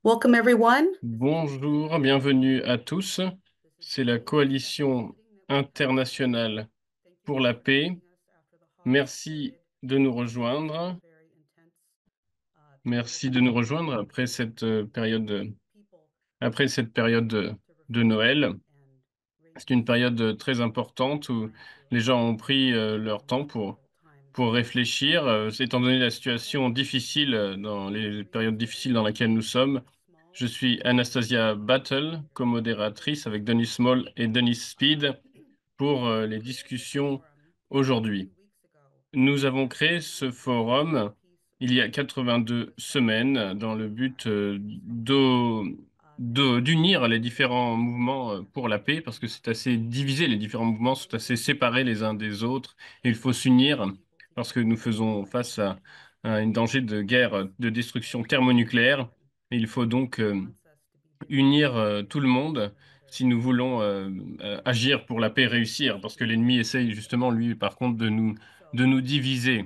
Welcome, everyone. Bonjour, bienvenue à tous. C'est la coalition internationale pour la paix. Merci de nous rejoindre. Merci de nous rejoindre après cette période de Noël. C'est une période très importante où les gens ont pris leur temps pour réfléchir, étant donné la situation difficile, dans les périodes difficiles dans lesquelles nous sommes. Je suis Anastasia Battle, co-modératrice avec Denis Small et Denis Speed pour les discussions aujourd'hui. Nous avons créé ce forum il y a 82 semaines dans le but d'unir les différents mouvements pour la paix, parce que c'est assez divisé, les différents mouvements sont assez séparés les uns des autres, et il faut s'unir parce que nous faisons face à un danger de guerre, de destruction thermonucléaire, et il faut donc unir tout le monde si nous voulons agir pour la paix et réussir, parce que l'ennemi essaye justement, lui, par contre, de nous diviser.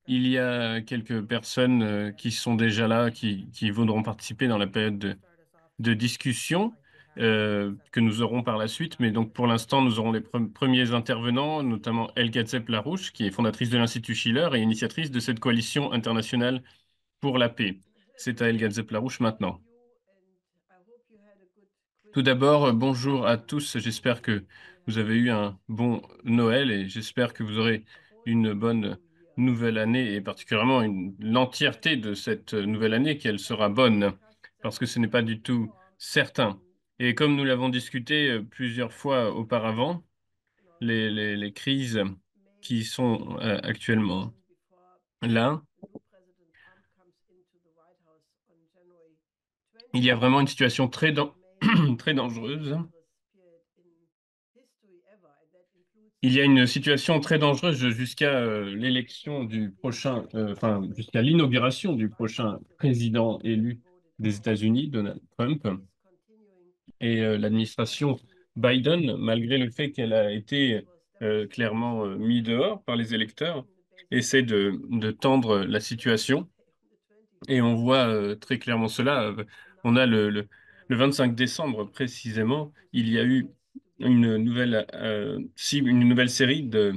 Il y a quelques personnes qui sont déjà là, qui voudront participer dans la période de discussion que nous aurons par la suite. Mais donc pour l'instant, nous aurons les premiers intervenants, notamment Elga Zepp-Larouche, qui est fondatrice de l'Institut Schiller et initiatrice de cette coalition internationale pour la paix. C'est à Elga Zepp-Larouche maintenant. Tout d'abord, bonjour à tous. J'espère que vous avez eu un bon Noël et j'espère que vous aurez une bonne nouvelle année et particulièrement l'entièreté de cette nouvelle année, qu'elle sera bonne, parce que ce n'est pas du tout certain. Et comme nous l'avons discuté plusieurs fois auparavant, les crises qui sont actuellement là, il y a vraiment une situation très dangereuse. Il y a une situation très dangereuse jusqu'à l'élection du prochain, enfin, jusqu'à l'inauguration du prochain président élu des États-Unis, Donald Trump, et l'administration Biden, malgré le fait qu'elle a été clairement mise dehors par les électeurs, essaie de tendre la situation. Et on voit très clairement cela. On a le 25 décembre précisément, il y a eu une nouvelle série de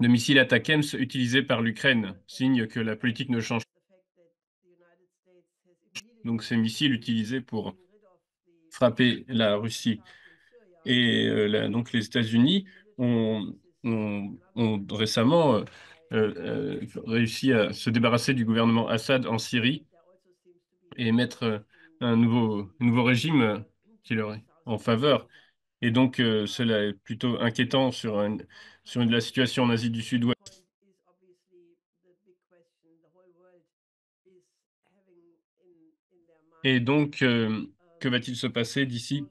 missiles ATACMS utilisés par l'Ukraine, signe que la politique ne change pas. Donc ces missiles utilisés pour frapper la Russie. Et donc les États-Unis ont récemment réussi à se débarrasser du gouvernement Assad en Syrie et mettre un nouveau régime qui leur est en faveur. Et donc, cela est plutôt inquiétant sur la situation en Asie du Sud-Ouest. Et donc, que va-t-il se passer d'ici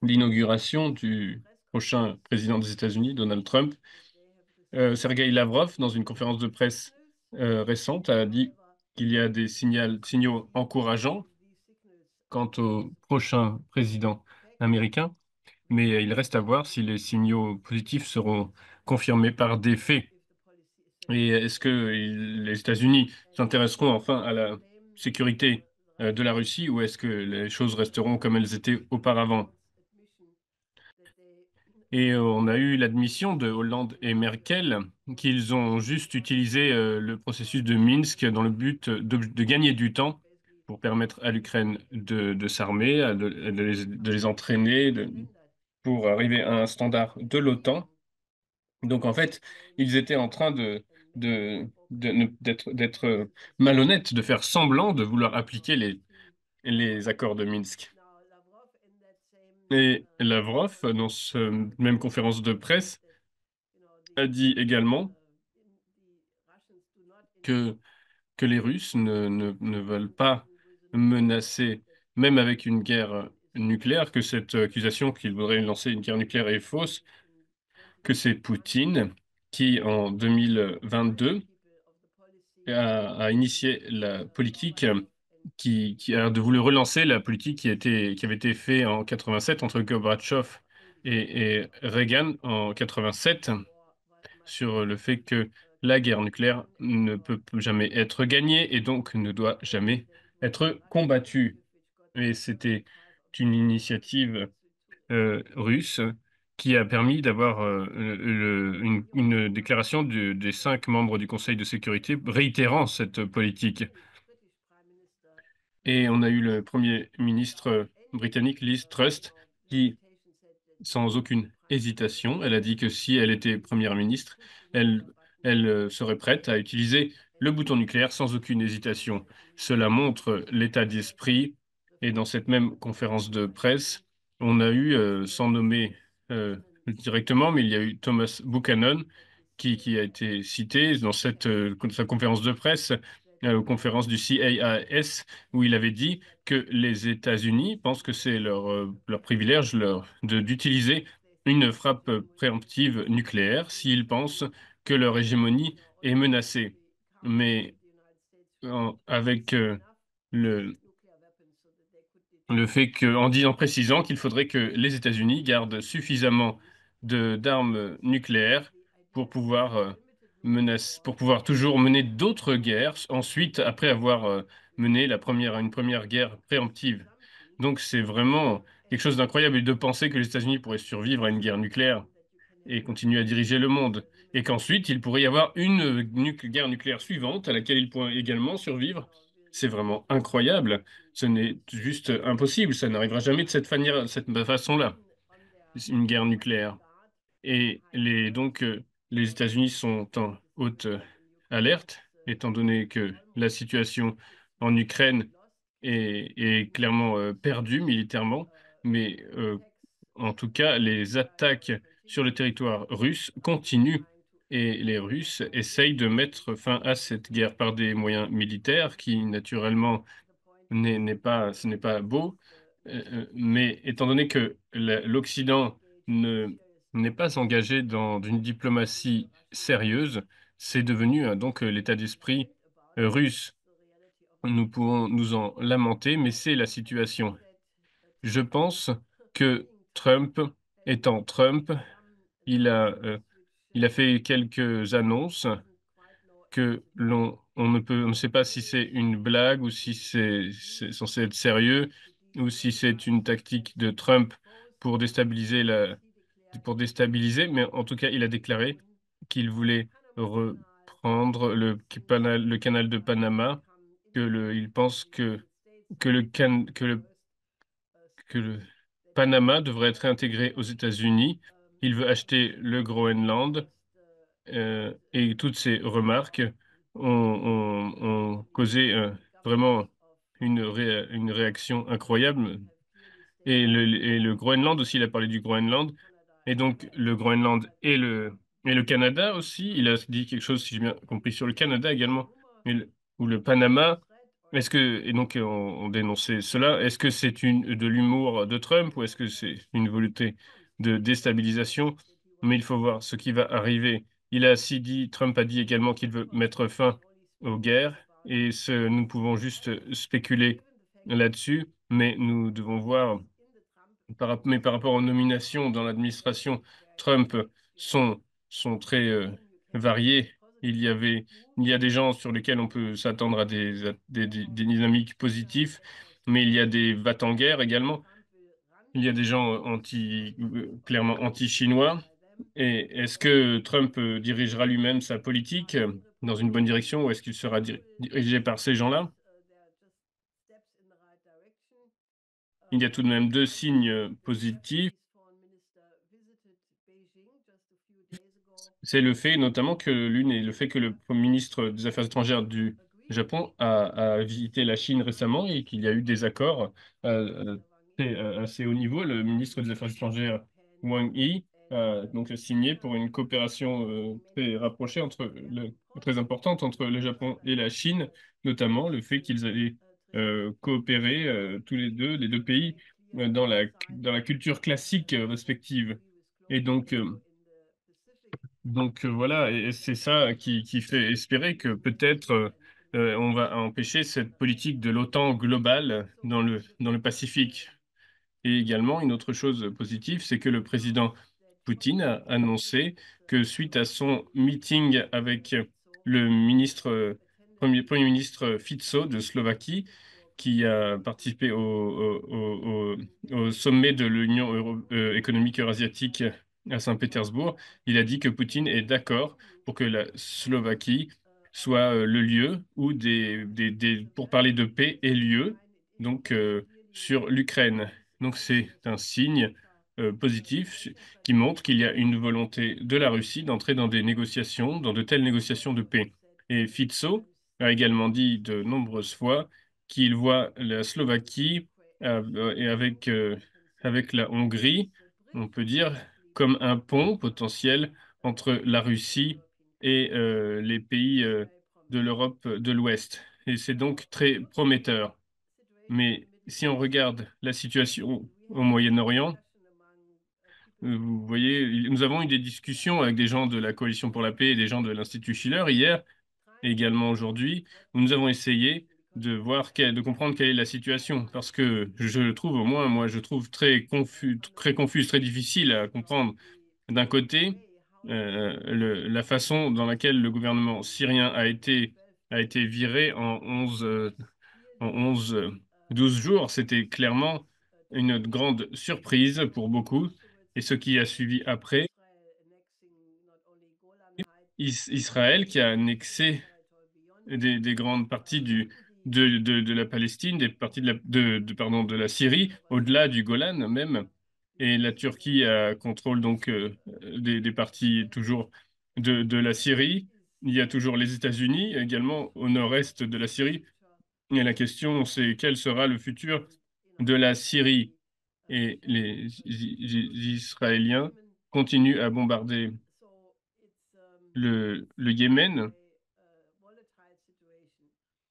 l'inauguration du prochain président des États-Unis, Donald Trump? Sergei Lavrov, dans une conférence de presse récente, a dit qu'il y a des signaux encourageants quant au prochain président américain, mais il reste à voir si les signaux positifs seront confirmés par des faits. Et est-ce que les États-Unis s'intéresseront enfin à la sécurité de la Russie ou est-ce que les choses resteront comme elles étaient auparavant? Et on a eu l'admission de Hollande et Merkel qu'ils ont juste utilisé le processus de Minsk dans le but de gagner du temps pour permettre à l'Ukraine de s'armer, de les entraîner, pour arriver à un standard de l'OTAN. Donc en fait, ils étaient en train d'être malhonnêtes, de faire semblant de vouloir appliquer les accords de Minsk. Et Lavrov, dans cette même conférence de presse, a dit également que, que les Russes ne veulent pas menacer, même avec une guerre nucléaire, que cette accusation qu'ils voudraient lancer une guerre nucléaire est fausse, que c'est Poutine qui, en 2022, a initié la politique qui a voulu relancer la politique qui avait été faite en 87 entre Gorbatchev et Reagan en 87 sur le fait que la guerre nucléaire ne peut jamais être gagnée et donc ne doit jamais être combattu. Et c'était une initiative russe qui a permis d'avoir une déclaration des 5 membres du Conseil de sécurité réitérant cette politique. Et on a eu le Premier ministre britannique Liz Truss qui, sans aucune hésitation, elle a dit que si elle était première ministre, elle, elle serait prête à utiliser le bouton nucléaire sans aucune hésitation. Cela montre l'état d'esprit. Et dans cette même conférence de presse, on a eu, sans nommer directement, mais il y a eu Thomas Buchanan qui a été cité dans sa conférence de presse, conférence du CAIS, où il avait dit que les États-Unis pensent que c'est leur privilège d'utiliser une frappe préemptive nucléaire s'ils pensent que leur hégémonie est menacée. Mais avec le, le fait en précisant qu'il faudrait que les États-Unis gardent suffisamment d'armes nucléaires pour pouvoir pour pouvoir toujours mener d'autres guerres ensuite après avoir mené une première guerre préemptive. Donc c'est vraiment quelque chose d'incroyable et de penser que les États-Unis pourraient survivre à une guerre nucléaire et continuer à diriger le monde. Et qu'ensuite, il pourrait y avoir une guerre nucléaire suivante à laquelle il pourrait également survivre. C'est vraiment incroyable. Ce n'est juste impossible. Ça n'arrivera jamais de cette façon-là, une guerre nucléaire. Et les États-Unis sont en haute alerte, étant donné que la situation en Ukraine est clairement perdue militairement. Mais en tout cas, les attaques sur le territoire russe continuent et les Russes essayent de mettre fin à cette guerre par des moyens militaires qui, naturellement, ce n'est pas beau. Mais étant donné que l'Occident ne, n'est pas engagé dans une diplomatie sérieuse, c'est devenu donc l'état d'esprit russe. Nous pouvons nous en lamenter, mais c'est la situation. Je pense que Trump, étant Trump, il a, euh, il a fait quelques annonces que on ne sait pas si c'est une blague ou si c'est censé être sérieux ou si c'est une tactique de Trump pour pour déstabiliser, mais en tout cas, il a déclaré qu'il voulait reprendre le canal de Panama, il pense que le Panama devrait être intégré aux États-Unis. Il veut acheter le Groenland et toutes ces remarques ont causé vraiment une réaction incroyable. Et le Groenland aussi, il a parlé du Groenland. Et donc le Groenland et le Canada aussi. Il a dit quelque chose, si j'ai bien compris, sur le Canada également. Ou le Panama. Et donc on dénonçait cela. Est-ce que c'est de l'humour de Trump ou est-ce que c'est une volonté de déstabilisation? Mais il faut voir ce qui va arriver. Trump a dit également qu'il veut mettre fin aux guerres et nous pouvons juste spéculer là-dessus, mais nous devons voir mais par rapport aux nominations dans l'administration Trump sont, sont très variées. Il y a des gens sur lesquels on peut s'attendre à des dynamiques positives, mais il y a des va-t-en-guerre également. Il y a des gens clairement anti-chinois. Et est-ce que Trump dirigera lui-même sa politique dans une bonne direction ou est-ce qu'il sera dirigé par ces gens-là? Il y a tout de même deux signes positifs. C'est le fait notamment que le fait que le Premier ministre des Affaires étrangères du Japon a visité la Chine récemment et qu'il y a eu des accords assez haut niveau. Le ministre des Affaires étrangères Wang Yi a donc signé pour une coopération très rapprochée très importante entre le Japon et la Chine, notamment le fait qu'ils allaient coopérer tous les deux pays dans la culture classique respective. Et voilà, et c'est ça qui fait espérer que peut-être on va empêcher cette politique de l'OTAN globale dans le Pacifique. Et également, une autre chose positive, c'est que le président Poutine a annoncé que suite à son meeting avec le Premier ministre Fico de Slovaquie, qui a participé au sommet de l'Union économique eurasiatique à Saint-Pétersbourg. Il a dit que Poutine est d'accord pour que la Slovaquie soit le lieu où pour parler de paix ait lieu, donc sur l'Ukraine. Donc c'est un signe positif qui montre qu'il y a une volonté de la Russie d'entrer dans des négociations, dans de telles négociations de paix. Et Fico a également dit de nombreuses fois qu'il voit la Slovaquie et avec la Hongrie, on peut dire, comme un pont potentiel entre la Russie et les pays de l'Europe de l'Ouest. Et c'est donc très prometteur. Mais si on regarde la situation au Moyen-Orient, vous voyez, nous avons eu des discussions avec des gens de la Coalition pour la paix et des gens de l'Institut Schiller hier et également aujourd'hui, où nous avons essayé de voir, de comprendre quelle est la situation. Parce que je trouve, au moins, moi, je trouve très confus, très difficile à comprendre. D'un côté, la façon dans laquelle le gouvernement syrien a été viré en 11 12 jours, c'était clairement une grande surprise pour beaucoup. Et ce qui a suivi après, Israël qui a annexé des grandes parties de la Palestine, des parties pardon, de la Syrie, au-delà du Golan même. Et la Turquie contrôle donc des parties toujours de la Syrie. Il y a toujours les États-Unis également au nord-est de la Syrie. Et la question, c'est quel sera le futur de la Syrie? Et les Israéliens continuent à bombarder le Yémen.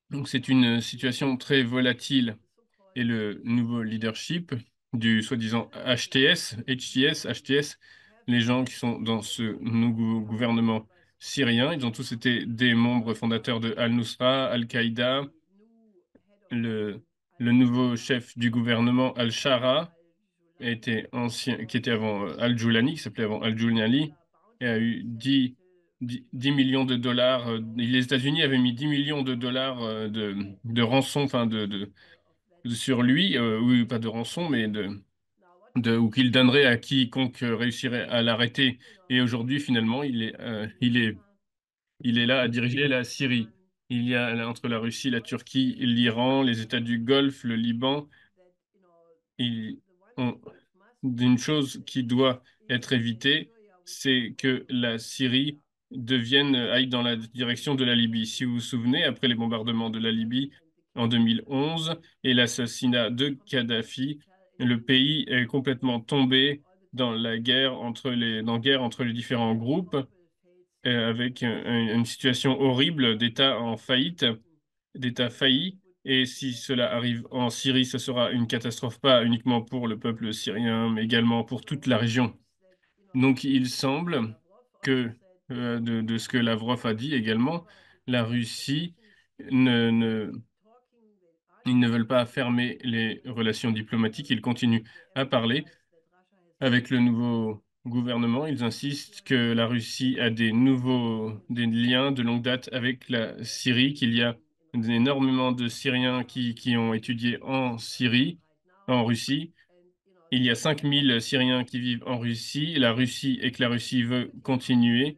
Donc c'est une situation très volatile et le nouveau leadership du soi-disant HTS, les gens qui sont dans ce nouveau gouvernement syrien, ils ont tous été des membres fondateurs de Al-Nusra, Al-Qaïda, le, le nouveau chef du gouvernement Al-Shara qui était avant Al-Julani, qui s'appelait avant Al-Julani, et a eu 10 millions de dollars. Les États-Unis avaient mis 10 millions de dollars de rançon, enfin sur lui, oui, pas de rançon, mais ou qu'il donnerait à quiconque réussirait à l'arrêter. Et aujourd'hui, finalement, il est là à diriger la Syrie. Il y a entre la Russie, la Turquie, l'Iran, les États du Golfe, le Liban, ils ont d'une chose qui doit être évitée, c'est que la Syrie aille dans la direction de la Libye. Si vous vous souvenez, après les bombardements de la Libye en 2011 et l'assassinat de Kadhafi, le pays est complètement tombé dans guerre entre les différents groupes, avec une situation horrible d'État en faillite, d'État failli. Et si cela arrive en Syrie, ce sera une catastrophe pas uniquement pour le peuple syrien, mais également pour toute la région. Donc il semble que, de ce que Lavrov a dit également, la Russie ne, ne, ils ne veulent pas fermer les relations diplomatiques, ils continuent à parler. Avec le nouveau gouvernement, ils insistent que la Russie a des liens de longue date avec la Syrie, qu'il y a énormément de Syriens qui ont étudié en Syrie, en Russie. Il y a 5000 Syriens qui vivent en Russie, et que la Russie veut continuer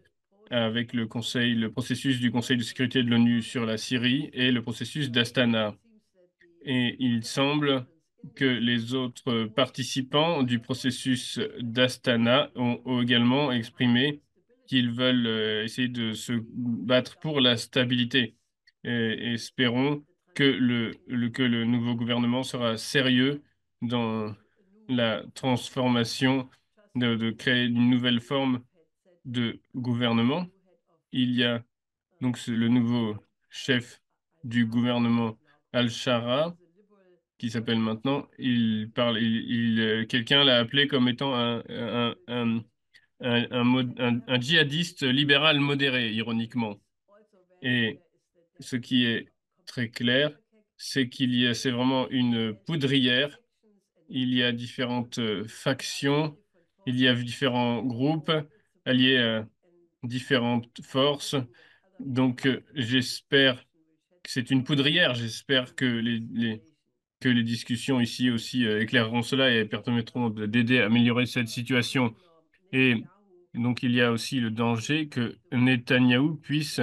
avec le processus du Conseil de sécurité de l'ONU sur la Syrie et le processus d'Astana. Et il semble que les autres participants du processus d'Astana ont également exprimé qu'ils veulent essayer de se battre pour la stabilité. Et espérons que que le nouveau gouvernement sera sérieux dans la transformation, de créer une nouvelle forme de gouvernement. Il y a donc le nouveau chef du gouvernement, Al-Shara, qui s'appelle maintenant, quelqu'un l'a appelé comme étant un djihadiste libéral modéré, ironiquement. Et ce qui est très clair, c'est vraiment une poudrière. Il y a différentes factions, il y a différents groupes alliés à différentes forces. Donc, j'espère que c'est une poudrière. J'espère que que les discussions ici aussi éclaireront cela et permettront d'aider à améliorer cette situation. Et donc, il y a aussi le danger que Netanyahou puisse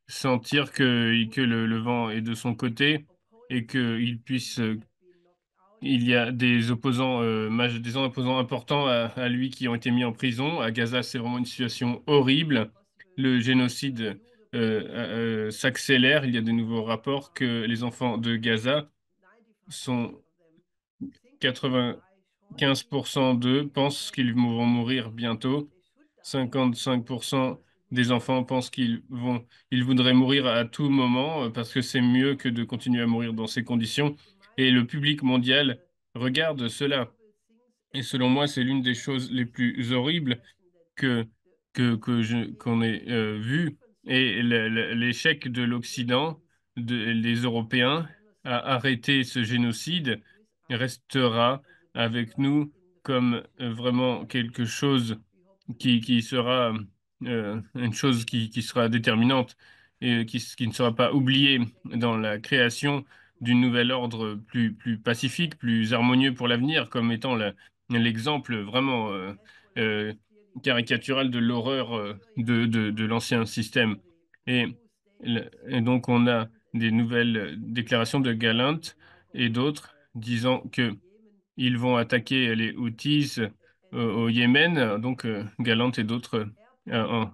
sentir que le vent est de son côté et qu'il puisse il y a des opposants, des opposants importants à lui qui ont été mis en prison. À Gaza, c'est vraiment une situation horrible. Le génocide s'accélère. Il y a de nouveaux rapports que les enfants de Gaza sont 95% d'eux pensent qu'ils vont mourir bientôt. 55% des enfants pensent ils voudraient mourir à tout moment parce que c'est mieux que de continuer à mourir dans ces conditions. Et le public mondial regarde cela. Et selon moi, c'est l'une des choses les plus horribles que, qu'on ait vu. Et l'échec de l'Occident, des Européens, à arrêter ce génocide restera avec nous comme vraiment quelque chose qui sera une chose qui sera déterminante et qui ne sera pas oubliée dans la création d'une nouvelle ordre plus pacifique, plus harmonieux pour l'avenir, comme étant l'exemple vraiment euh, caricatural de l'horreur de l'ancien système. Et, et donc on a des nouvelles déclarations de Galant et d'autres disant que ils vont attaquer les Houthis au Yémen, donc Galant et d'autres en,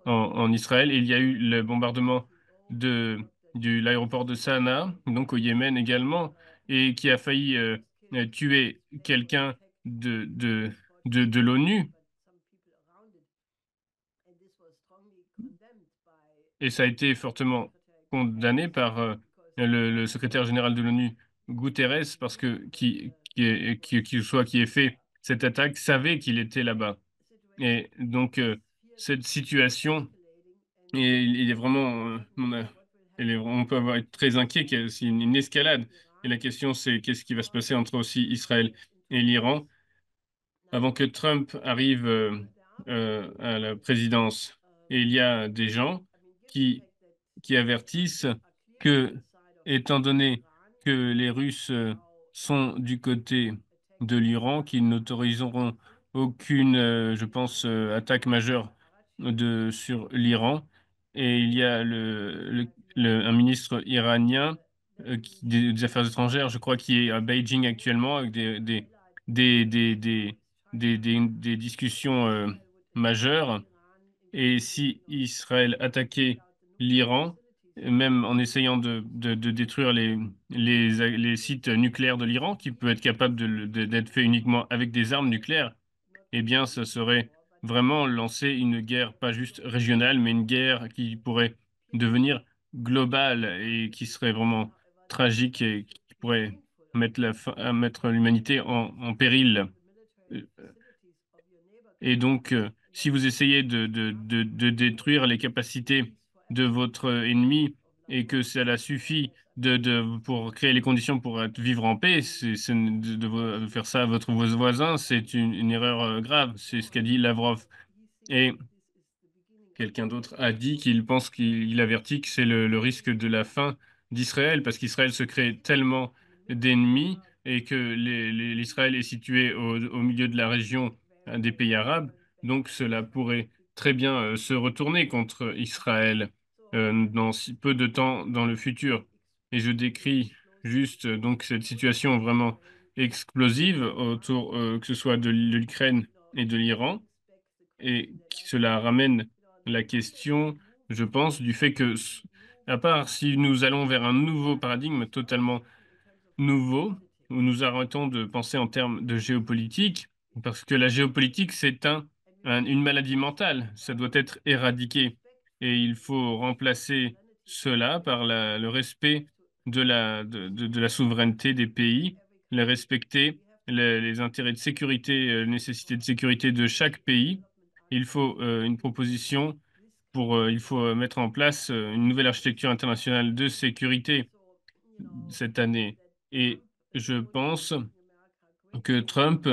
en Israël. Et il y a eu le bombardement de, l'aéroport de Sanaa, donc au Yémen également, et qui a failli tuer quelqu'un de, de, de l'ONU. Et ça a été fortement condamné par le secrétaire général de l'ONU, Guterres, parce que qui ait fait cette attaque savait qu'il était là-bas. Et donc, cette situation, et il est vraiment, on peut être très inquiet qu'il y ait aussi une escalade. Et la question, c'est qu'est-ce qui va se passer entre aussi Israël et l'Iran avant que Trump arrive à la présidence. Et il y a des gens qui avertissent que, étant donné que les Russes sont du côté de l'Iran, qu'ils n'autoriseront aucune, je pense, attaque majeure sur l'Iran. Et il y a un ministre iranien des Affaires étrangères, je crois, qui est à Beijing actuellement avec des, des, des, des discussions majeures. Et si Israël attaquait l'Iran, même en essayant de détruire les sites nucléaires de l'Iran, qui peut être capable d'être fait uniquement avec des armes nucléaires, eh bien, ça serait vraiment lancer une guerre pas juste régionale, mais une guerre qui pourrait devenir globale et qui serait vraiment tragique et qui pourrait mettre l'humanité en péril. Euh, et donc, si vous essayez de détruire les capacités de votre ennemi et que cela suffit pour créer les conditions pour vivre en paix, de faire ça à votre voisin, c'est une erreur grave. C'est ce qu'a dit Lavrov. Et quelqu'un d'autre a dit qu'il pense qu'il avertit que c'est le risque de la fin d'Israël, parce qu'Israël se crée tellement d'ennemis et que l'Israël est situé au milieu de la région des pays arabes. Donc cela pourrait très bien se retourner contre Israël dans si peu de temps dans le futur. Et je décris juste donc cette situation vraiment explosive autour que ce soit de l'Ukraine et de l'Iran et cela ramène la question, je pense, du fait que, à part si nous allons vers un nouveau paradigme totalement nouveau, où nous arrêtons de penser en termes de géopolitique, parce que la géopolitique, c'est une maladie mentale, ça doit être éradiqué, et il faut remplacer cela par le respect de la souveraineté des pays, le respecter les intérêts de sécurité, nécessités de sécurité de chaque pays. Il faut une proposition il faut mettre en place une nouvelle architecture internationale de sécurité cette année. Et je pense que Trump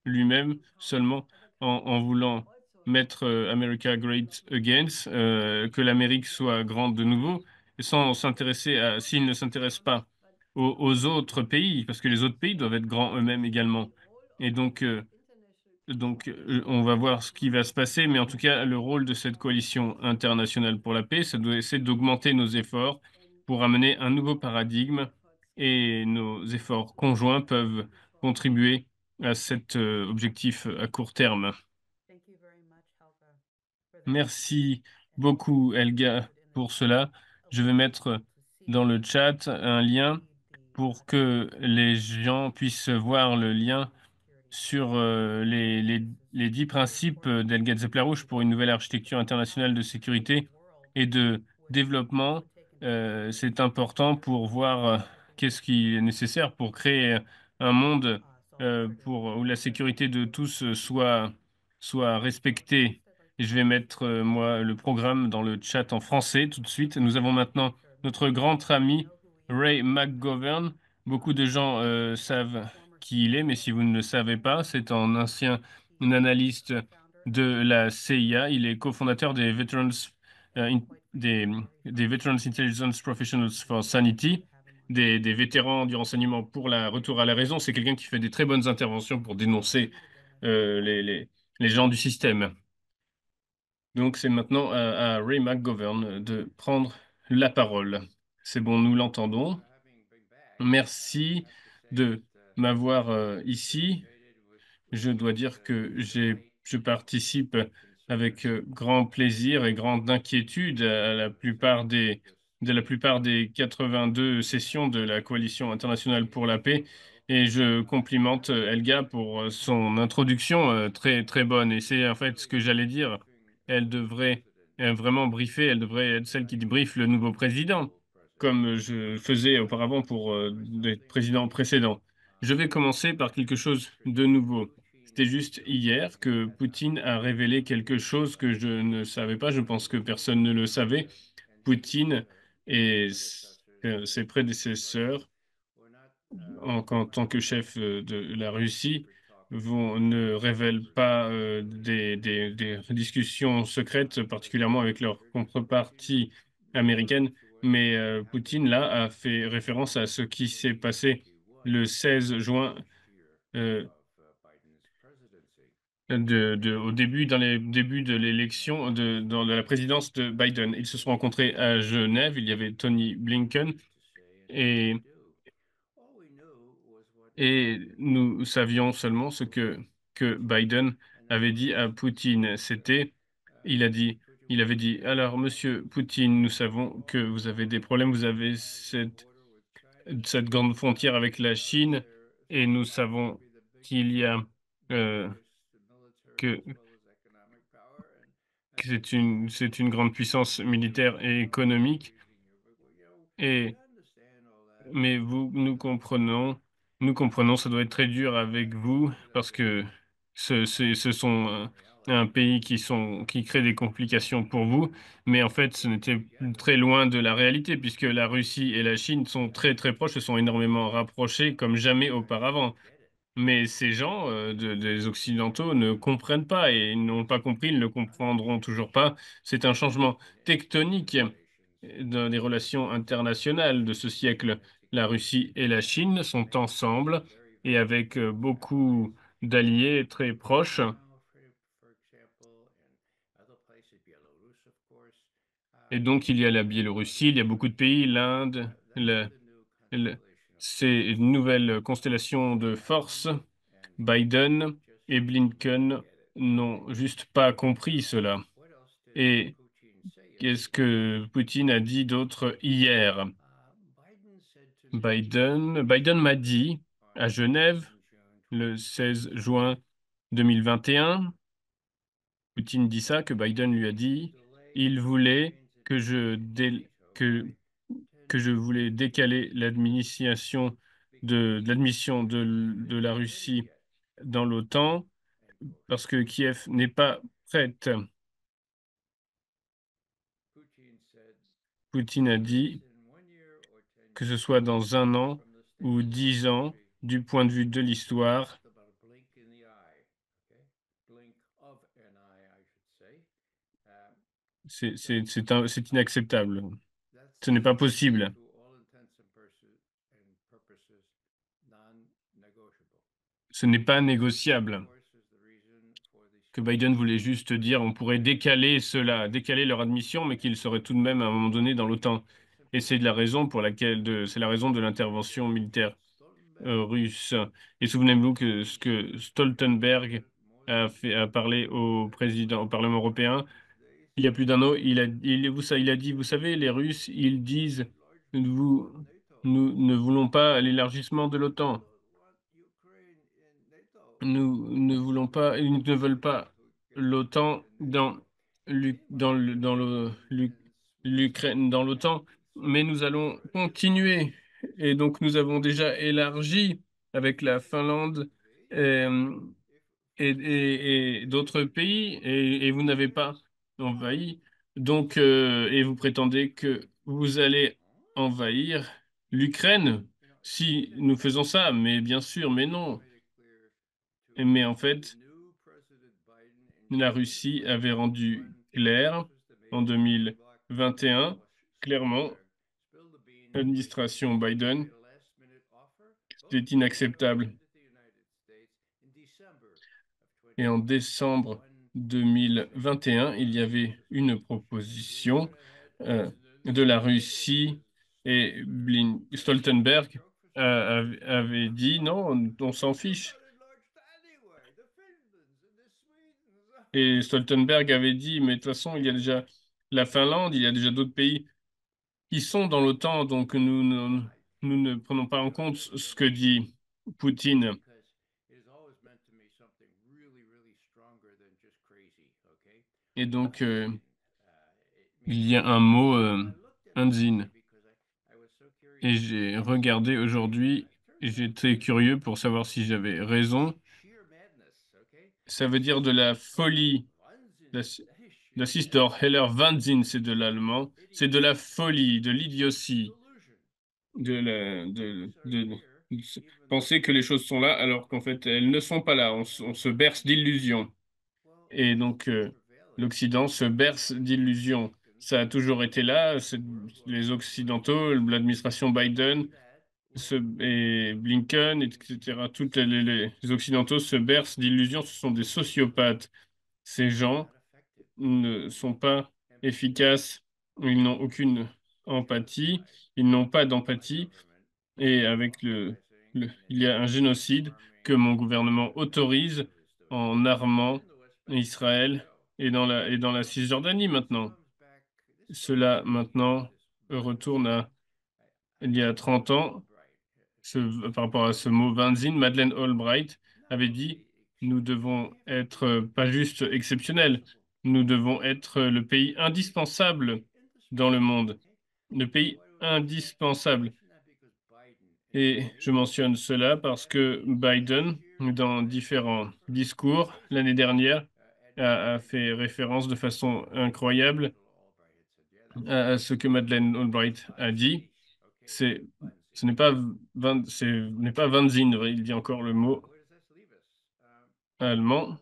lui-même, seulement en voulant mettre America Great Against, que l'Amérique soit grande de nouveau, sans s'intéresser s'il ne s'intéresse pas aux autres pays, parce que les autres pays doivent être grands eux-mêmes également. Et on va voir ce qui va se passer, mais en tout cas, le rôle de cette coalition internationale pour la paix, ça doit essayer d'augmenter nos efforts pour amener un nouveau paradigme, et nos efforts conjoints peuvent contribuer à cet objectif à court terme. Merci beaucoup, Elga, pour cela. Je vais mettre dans le chat un lien pour que les gens puissent voir le lien sur les 10 principes d'El Rouge pour une nouvelle architecture internationale de sécurité et de développement. C'est important pour voir qu'est-ce qui est nécessaire pour créer un monde où la sécurité de tous soit respectée. Et je vais mettre, moi, le programme dans le chat en français tout de suite. Nous avons maintenant notre grand ami Ray McGovern. Beaucoup de gens savent qui il est, mais si vous ne le savez pas, c'est un ancien analyste de la CIA. Il est cofondateur des euh, in- des, des Veterans Intelligence Professionals for Sanity, des vétérans du renseignement pour la retour à la raison. C'est quelqu'un qui fait des très bonnes interventions pour dénoncer les gens du système. Donc c'est maintenant à Ray McGovern de prendre la parole. C'est bon, nous l'entendons. Merci de m'avoir ici. Je dois dire que je participe avec grand plaisir et grande inquiétude à de la plupart des 82 sessions de la Coalition internationale pour la paix. Et je complimente Elga pour son introduction très, très bonne. Et c'est en fait ce que j'allais dire. Elle devrait vraiment briefer, elle devrait être celle qui briefe le nouveau président, comme je faisais auparavant pour les présidents précédents. Je vais commencer par quelque chose de nouveau. C'était juste hier que Poutine a révélé quelque chose que je ne savais pas. Je pense que personne ne le savait. Poutine et ses prédécesseurs, en tant que chef de la Russie, ne révèlent pas des discussions secrètes, particulièrement avec leur contrepartie américaine. Mais Poutine, là, a fait référence à ce qui s'est passé le 16 juin au début, dans les débuts de l'élection, de la présidence de Biden. Ils se sont rencontrés à Genève. Il y avait Tony Blinken et, et nous savions seulement que Biden avait dit à Poutine. Il avait dit, alors, Monsieur Poutine, nous savons que vous avez des problèmes, vous avez cette grande frontière avec la Chine et nous savons qu'il y a euh, que c'est une grande puissance militaire et économique. Et, mais nous comprenons, ça doit être très dur avec vous parce que ce sont un pays qui crée des complications pour vous. Mais en fait, ce n'était très loin de la réalité puisque la Russie et la Chine sont très, très proches, se sont énormément rapprochés comme jamais auparavant. Mais ces gens des Occidentaux ne comprennent pas et ils n'ont pas compris, ils ne comprendront toujours pas. C'est un changement tectonique dans les relations internationales de ce siècle. La Russie et la Chine sont ensemble et avec beaucoup d'alliés très proches. Et donc, il y a la Biélorussie, il y a beaucoup de pays, l'Inde, le- c'est une nouvelle constellation de forces. Biden et Blinken n'ont juste pas compris cela. Et qu'est-ce que Poutine a dit d'autre hier? Biden m'a dit à Genève le 16 juin 2021, Poutine dit ça, que Biden lui a dit, il voulait que je voulais décaler l'admission de la Russie dans l'OTAN parce que Kiev n'est pas prête. Poutine a dit que ce soit dans un an ou 10 ans, du point de vue de l'histoire, c'est inacceptable. Ce n'est pas possible. Ce n'est pas négociable. Que Biden voulait juste dire on pourrait décaler cela, décaler leur admission, mais qu'ils seraient tout de même à un moment donné dans l'OTAN. Et c'est de la raison pour laquelle c'est la raison de l'intervention militaire russe. Et souvenez-vous que ce que Stoltenberg a parlé au président, au Parlement européen, il y a plus d'un an, il a dit, vous savez, les Russes, ils disent, vous, nous ne voulons pas l'élargissement de l'OTAN. Nous ne voulons pas, ils ne veulent pas l'OTAN l'Ukraine dans l'OTAN, mais nous allons continuer. Et donc nous avons déjà élargi avec la Finlande euh, et d'autres pays, et vous n'avez pas envahi. Donc, et vous prétendez que vous allez envahir l'Ukraine si nous faisons ça, mais bien sûr, mais non. Mais en fait, la Russie avait rendu clair en 2021, clairement, l'administration Biden, c'était inacceptable. Et en décembre 2021, il y avait une proposition de la Russie et Stoltenberg avait dit non, on s'en fiche. Et Stoltenberg avait dit, mais de toute façon, il y a déjà la Finlande, il y a déjà d'autres pays qui sont dans l'OTAN, donc nous ne prenons pas en compte ce que dit Poutine. Et donc, il y a un mot, Hanzin. Et j'ai regardé aujourd'hui, et j'étais curieux pour savoir si j'avais raison. Ça veut dire de la folie. Das ist doch heller Wahnsinn, c'est de l'allemand. C'est de la folie, de l'idiotie, de penser que les choses sont là alors qu'en fait elles ne sont pas là. On se berce d'illusions. Et donc l'Occident se berce d'illusions. Ça a toujours été là. Les Occidentaux, l'administration Biden et Blinken, etc. Toutes les Occidentaux se bercent d'illusions. Ce sont des sociopathes. Ces gens ne sont pas efficaces, ils n'ont aucune empathie, ils n'ont pas d'empathie, et avec il y a un génocide que mon gouvernement autorise en armant Israël et dans la Cisjordanie maintenant. Cela maintenant retourne à il y a 30 ans, par rapport à ce mot Vanzin, Madeleine Albright avait dit, nous devons être pas juste exceptionnels, nous devons être le pays indispensable dans le monde, le pays indispensable. Et je mentionne cela parce que Biden, dans différents discours l'année dernière, a fait référence de façon incroyable à ce que Madeleine Albright a dit. C'est, ce n'est pas ce n'est pas Wahnsinn, il dit encore le mot allemand.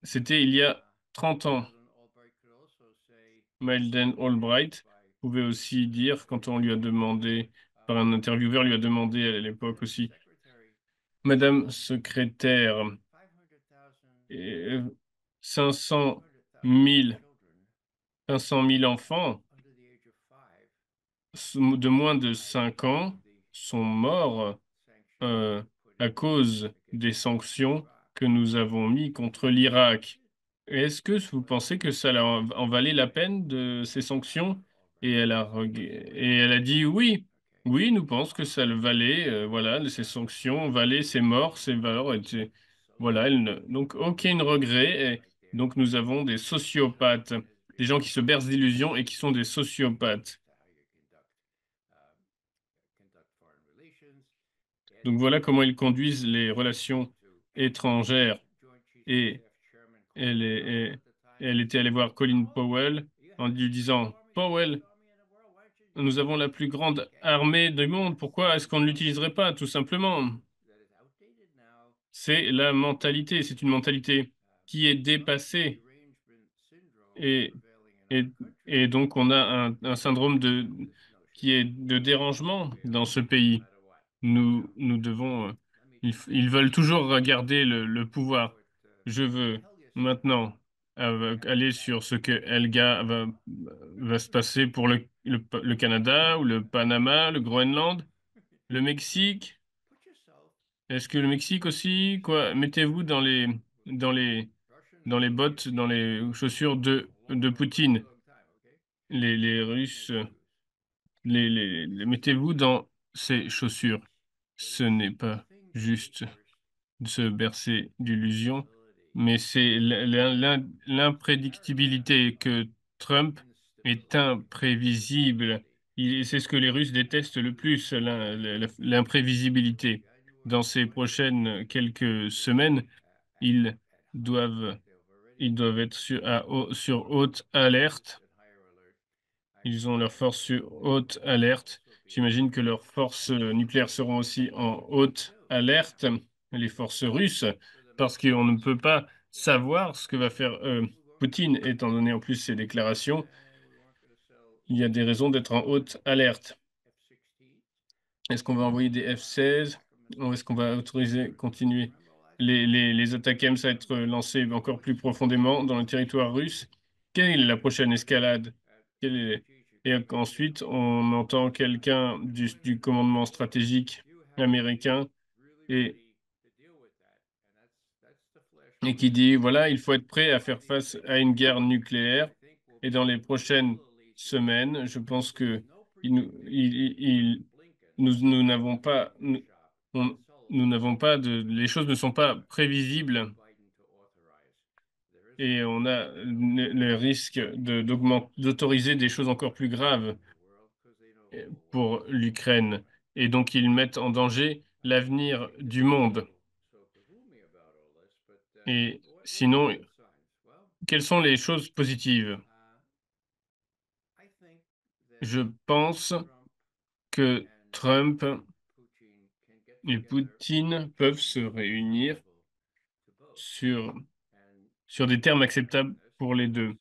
C'était il y a 30 ans. Madeleine Albright pouvait aussi dire, quand on lui a demandé, par un intervieweur lui a demandé à l'époque aussi, Madame secrétaire, euh, 500 000, 500 000 enfants de moins de 5 ans sont morts euh, à cause des sanctions que nous avons mis contre l'Irak. Est-ce que vous pensez que ça en valait la peine de ces sanctions? Et elle a dit oui, oui, nous pensons que ça le valait, voilà, ces sanctions valaient ces morts, ces valeurs étaient, voilà, donc aucun regret. Et donc nous avons des sociopathes, des gens qui se bercent d'illusions et qui sont des sociopathes. Donc voilà comment ils conduisent les relations étrangères. Et elle elle était allée voir Colin Powell en lui disant, Powell, nous avons la plus grande armée du monde, pourquoi est-ce qu'on ne l'utiliserait pas, tout simplement? C'est la mentalité, c'est une mentalité qui est dépassée. Et, et, et donc on a un syndrome qui est de dérangement dans ce pays. nous devons, ils veulent toujours garder le pouvoir. Je veux maintenant aller sur ce que Helga va se passer pour le Canada ou le Panama, le Groenland, le Mexique. Est-ce que le Mexique aussi, quoi? Mettez-vous dans les, dans les bottes, dans les chaussures de Poutine. Les Russes, mettez-vous dans ces chaussures. Ce n'est pas juste de se bercer d'illusions, mais c'est l'imprédictibilité que Trump est imprévisible. C'est ce que les Russes détestent le plus, l'imprévisibilité. Dans ces prochaines quelques semaines, ils doivent, ils doivent être sur haute alerte. Ils ont leurs forces sur haute alerte. J'imagine que leurs forces nucléaires seront aussi en haute alerte, les forces russes, parce qu'on ne peut pas savoir ce que va faire Poutine, étant donné en plus ses déclarations. Il y a des raisons d'être en haute alerte. Est-ce qu'on va envoyer des F-16 ou est-ce qu'on va autoriser, continuer les attaques AIM à être lancées encore plus profondément dans le territoire russe? Quelle est la prochaine escalade? Quelle est- Et ensuite, on entend quelqu'un du commandement stratégique américain et, et qui dit, voilà, il faut être prêt à faire face à une guerre nucléaire. Et dans les prochaines semaines, je pense que nous n'avons pas, on- nous n'avons pas les choses ne sont pas prévisibles et on a le risque d'autoriser des choses encore plus graves pour l'Ukraine. Et donc, ils mettent en danger l'avenir du monde. Et sinon, quelles sont les choses positives? Je pense que Trump et Poutine peuvent se réunir sur, sur des termes acceptables pour les deux.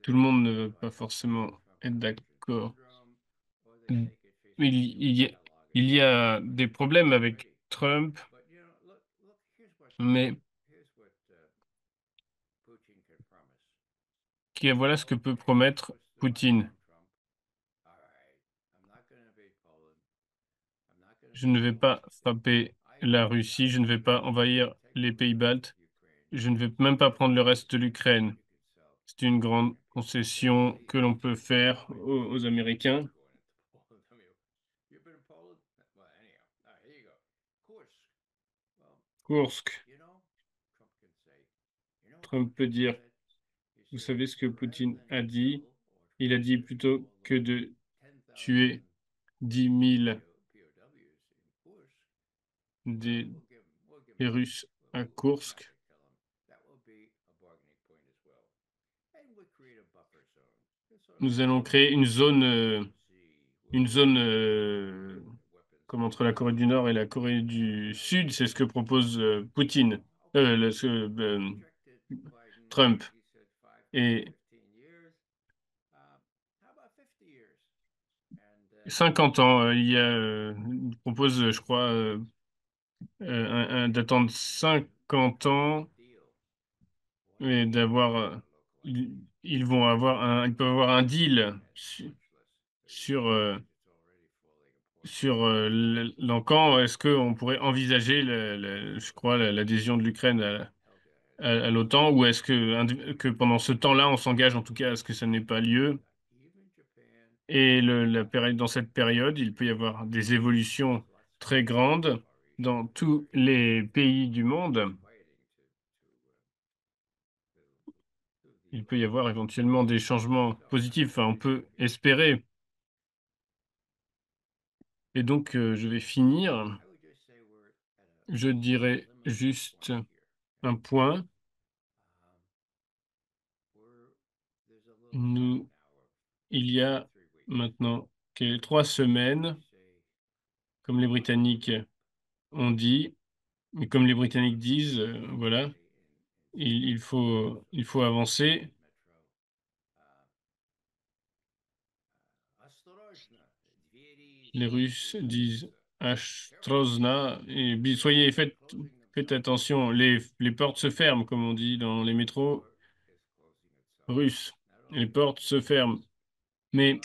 Tout le monde ne veut pas forcément être d'accord. Il y a, il y a des problèmes avec Trump, mais voilà ce que peut promettre Poutine. Je ne vais pas frapper la Russie, je ne vais pas envahir les pays baltes, je ne vais même pas prendre le reste de l'Ukraine. C'est une grande concession que l'on peut faire aux Américains. Kursk, Trump peut dire, vous savez ce que Poutine a dit? Il a dit plutôt que de tuer 10 000 des, des Russes à Kursk. Nous allons créer une zone comme entre la Corée du Nord et la Corée du Sud. C'est ce que propose Poutine, Trump. Et 50 ans, il propose, je crois, d'attendre 50 ans et ils, ils peuvent avoir un deal sur, l'encan. Est-ce qu'on pourrait envisager, je crois, l'adhésion de l'Ukraine à l'OTAN, ou est-ce que pendant ce temps-là, on s'engage en tout cas à ce que ça n'ait pas lieu? Et dans cette période, il peut y avoir des évolutions très grandes dans tous les pays du monde. Il peut y avoir éventuellement des changements positifs, enfin, on peut espérer. Et donc, je vais finir. Je dirais juste un point. Nous, il y a maintenant 3 semaines, comme les Britanniques ont dit, et comme les Britanniques disent, voilà, il faut avancer. Les Russes disent Astrozna. Et faites attention, les portes se ferment, comme on dit dans les métros russes. Les portes se ferment. Mais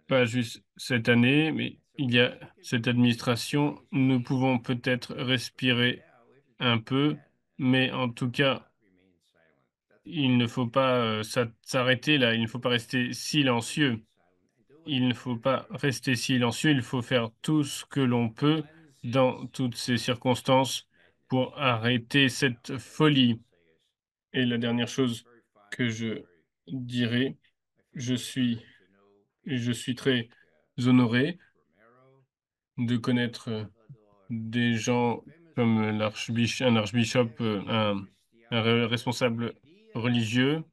pas juste cette année, mais il y a cette administration. Nous pouvons peut-être respirer un peu, mais en tout cas, il ne faut pas s'arrêter là. Il ne faut pas rester silencieux. Il ne faut pas rester silencieux, il faut faire tout ce que l'on peut dans toutes ces circonstances pour arrêter cette folie. Et la dernière chose que je dirais, je suis, je suis très honoré de connaître des gens comme un archbishop, responsable religieux.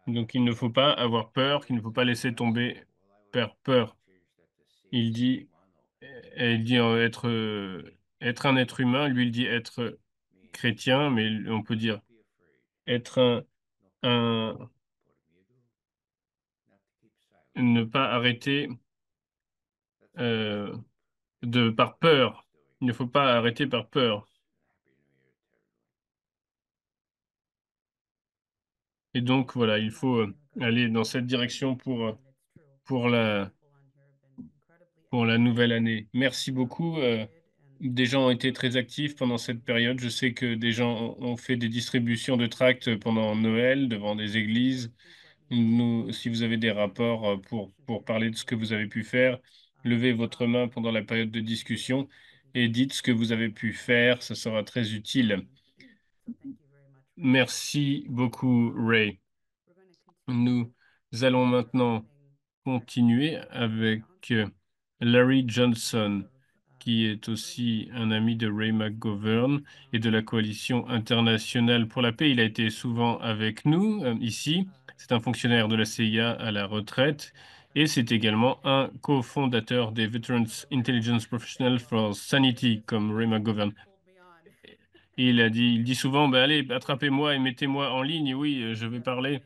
Donc il ne faut pas avoir peur, qu'il ne faut pas laisser tomber par peur. Il dit, il dit être un être humain, lui il dit être chrétien, mais on peut dire être un ne pas arrêter euh, par peur. Il ne faut pas arrêter par peur. Et donc voilà, il faut aller dans cette direction pour pour la nouvelle année. Merci beaucoup. Des gens ont été très actifs pendant cette période. Je sais que des gens ont fait des distributions de tracts pendant Noël devant des églises. Si vous avez des rapports pour parler de ce que vous avez pu faire, levez votre main pendant la période de discussion et dites ce que vous avez pu faire. Ça sera très utile. Merci beaucoup, Ray. Nous allons maintenant continuer avec Larry Johnson, qui est aussi un ami de Ray McGovern et de la Coalition internationale pour la paix. Il a été souvent avec nous ici. C'est un fonctionnaire de la CIA à la retraite et c'est également un cofondateur des Veterans Intelligence Professionals for Sanity, comme Ray McGovern. Et il dit souvent, ben allez, attrapez-moi et mettez-moi en ligne. Oui, je vais parler.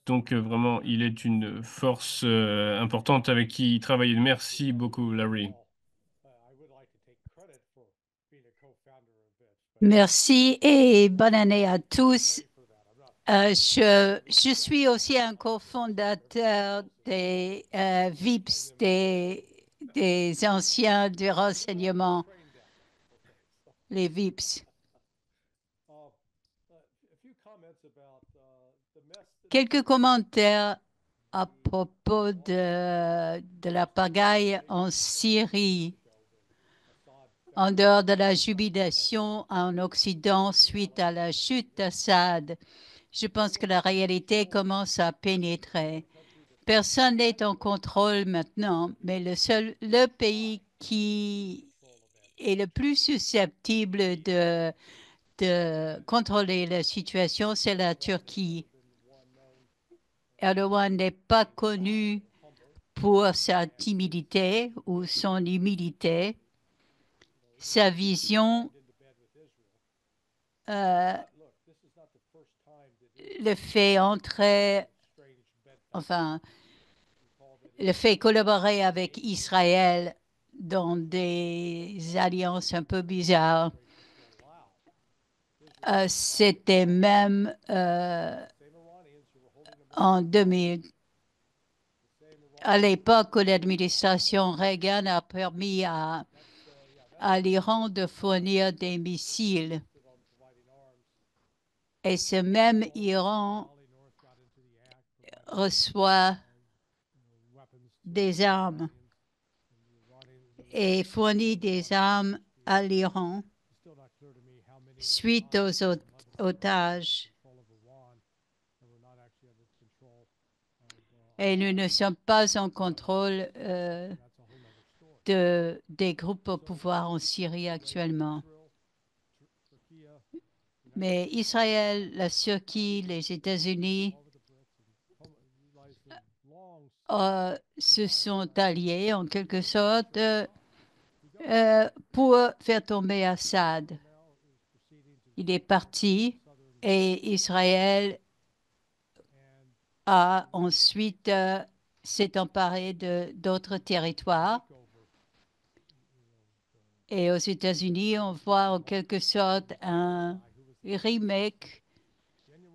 Donc vraiment, il est une force importante avec qui travailler. Merci beaucoup, Larry. Merci et bonne année à tous. Je suis aussi un cofondateur des VIPS, des anciens du renseignement, les VIPS. Quelques commentaires à propos de la pagaille en Syrie. En dehors de la jubilation en Occident suite à la chute d'Assad, je pense que la réalité commence à pénétrer. Personne n'est en contrôle maintenant, mais le pays qui est le plus susceptible de contrôler la situation, c'est la Turquie. Erdogan n'est pas connu pour sa timidité ou son humilité. Sa vision le fait entrer, enfin, le fait collaborer avec Israël dans des alliances un peu bizarres. C'était même en 2000, à l'époque où l'administration Reagan a permis à l'Iran de fournir des missiles. Et ce même Iran reçoit des armes et fournit des armes à l'Iran suite aux otages. Et nous ne sommes pas en contrôle des groupes au pouvoir en Syrie actuellement. Mais Israël, la Turquie, les États-Unis se sont alliés en quelque sorte pour faire tomber Assad. Il est parti et Israël a ensuite s'est emparé de d'autres territoires. Et aux États-Unis, on voit en quelque sorte un remake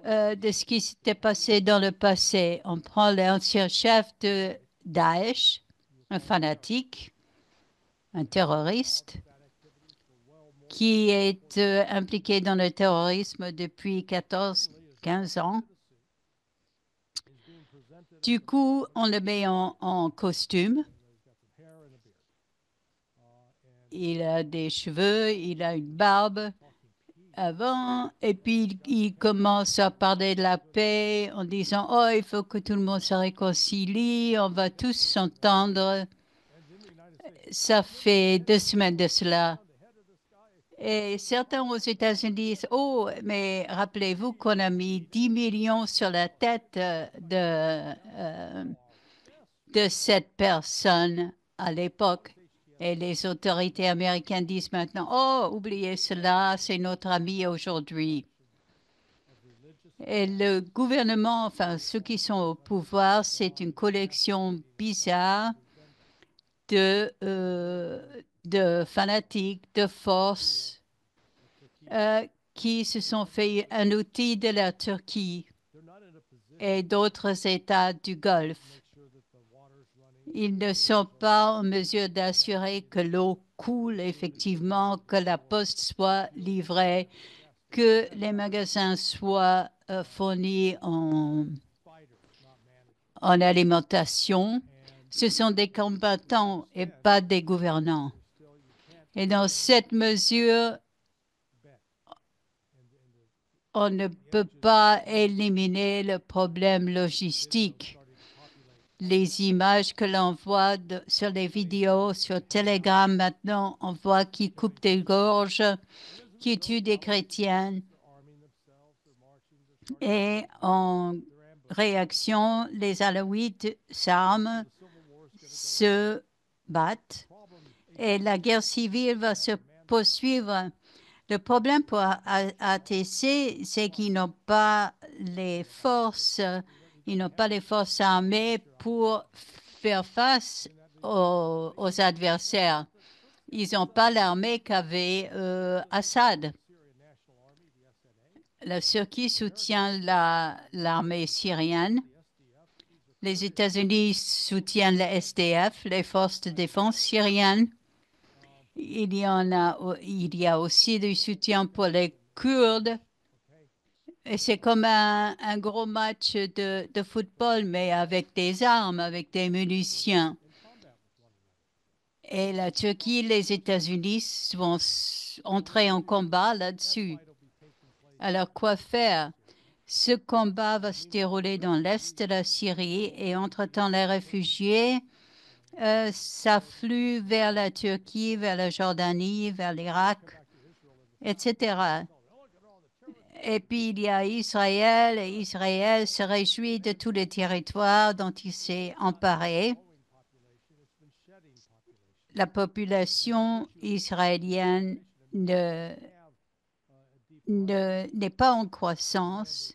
de ce qui s'était passé dans le passé. On prend l'ancien chef de Daesh, un fanatique, un terroriste, qui est impliqué dans le terrorisme depuis 14-15 ans. Du coup, on le met en costume. Il a des cheveux, il a une barbe avant, et puis il commence à parler de la paix en disant, oh, il faut que tout le monde se réconcilie, on va tous s'entendre. Ça fait 2 semaines de cela. Et certains aux États-Unis disent, oh, mais rappelez-vous qu'on a mis 10 millions sur la tête de cette personne à l'époque. Et les autorités américaines disent maintenant, oh, oubliez cela, c'est notre ami aujourd'hui. Et le gouvernement, enfin ceux qui sont au pouvoir, c'est une collection bizarre de fanatiques, de forces qui se sont fait un outil de la Turquie et d'autres États du Golfe. Ils ne sont pas en mesure d'assurer que l'eau coule effectivement, que la poste soit livrée, que les magasins soient fournis en alimentation. Ce sont des combattants et pas des gouvernants. Et dans cette mesure, on ne peut pas éliminer le problème logistique. Les images que l'on voit sur les vidéos, sur Telegram maintenant, on voit qu'ils coupent des gorges, qui tuent des chrétiens. Et en réaction, les Alaouites s'arment, se battent et la guerre civile va se poursuivre. Le problème pour ATC, c'est qu'ils n'ont pas les forces, ils n'ont pas les forces armées pour faire face aux adversaires. Ils n'ont pas l'armée qu'avait Assad. La Turquie soutient l'armée syrienne. Les États-Unis soutiennent la SDF, les forces de défense syriennes. Il y a aussi du soutien pour les Kurdes. Et c'est comme un gros match de football, mais avec des armes, avec des munitions. Et la Turquie, les États-Unis vont entrer en combat là-dessus. Alors, quoi faire? Ce combat va se dérouler dans l'est de la Syrie et entre-temps, les réfugiés s'affluent vers la Turquie, vers la Jordanie, vers l'Irak, etc. Et puis, il y a Israël, et Israël se réjouit de tous les territoires dont il s'est emparé. La population israélienne n'est pas en croissance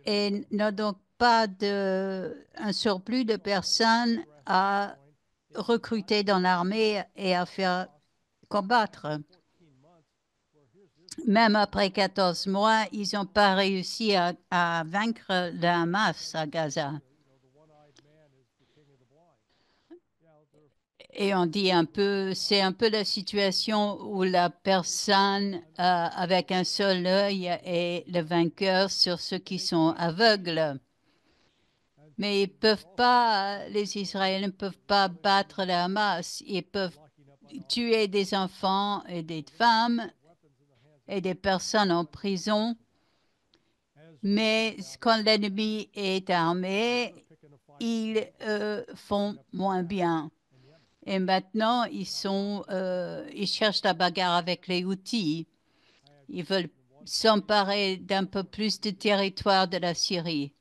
et n'a donc pas un surplus de personnes à recruter dans l'armée et à faire combattre. Même après 14 mois, ils n'ont pas réussi à vaincre le Hamas à Gaza. Et on dit un peu, c'est un peu la situation où la personne avec un seul œil est le vainqueur sur ceux qui sont aveugles. Mais ils peuvent pas, les Israéliens ne peuvent pas battre le Hamas. Ils peuvent tuer des enfants et des femmes et des personnes en prison. Mais quand l'ennemi est armé, ils font moins bien. Et maintenant, ils cherchent la bagarre avec les Houthis. Ils veulent s'emparer d'un peu plus de territoire de la Syrie.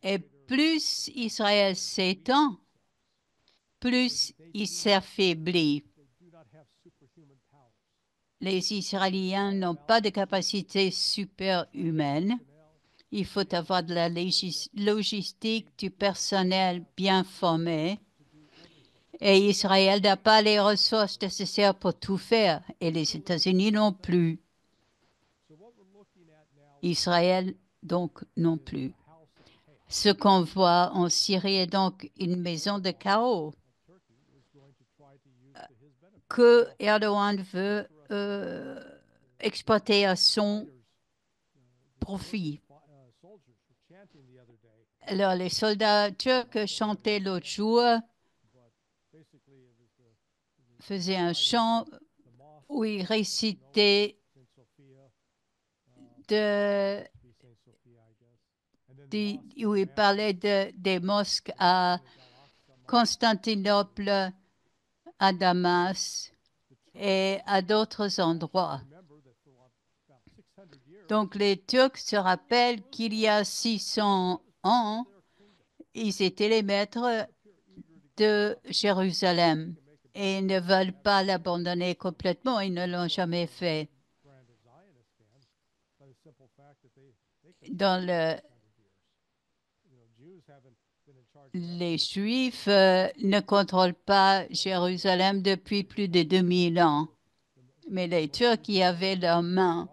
Et plus Israël s'étend, plus il s'affaiblit. Les Israéliens n'ont pas de capacité superhumaine. Il faut avoir de la logistique, du personnel bien formé. Et Israël n'a pas les ressources nécessaires pour tout faire. Et les États-Unis non plus. Israël donc non plus. Ce qu'on voit en Syrie est donc une maison de chaos que Erdogan veut exploiter à son profit. Alors, les soldats turcs chantaient l'autre jour, faisaient un chant où ils récitaient où ils parlaient des mosques à Constantinople, à Damas et à d'autres endroits. Donc les Turcs se rappellent qu'il y a 600 ans, ils étaient les maîtres de Jérusalem et ils ne veulent pas l'abandonner complètement, ils ne l'ont jamais fait. Dans les Juifs ne contrôlent pas Jérusalem depuis plus de 2000 ans, mais les Turcs y avaient leurs mains.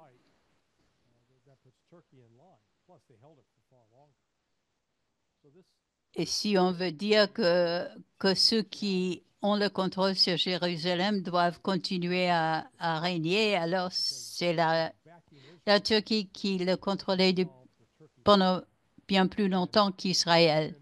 Et si on veut dire que ceux qui ont le contrôle sur Jérusalem doivent continuer à régner, alors c'est la Turquie qui le contrôlait pendant bien plus longtemps qu'Israël.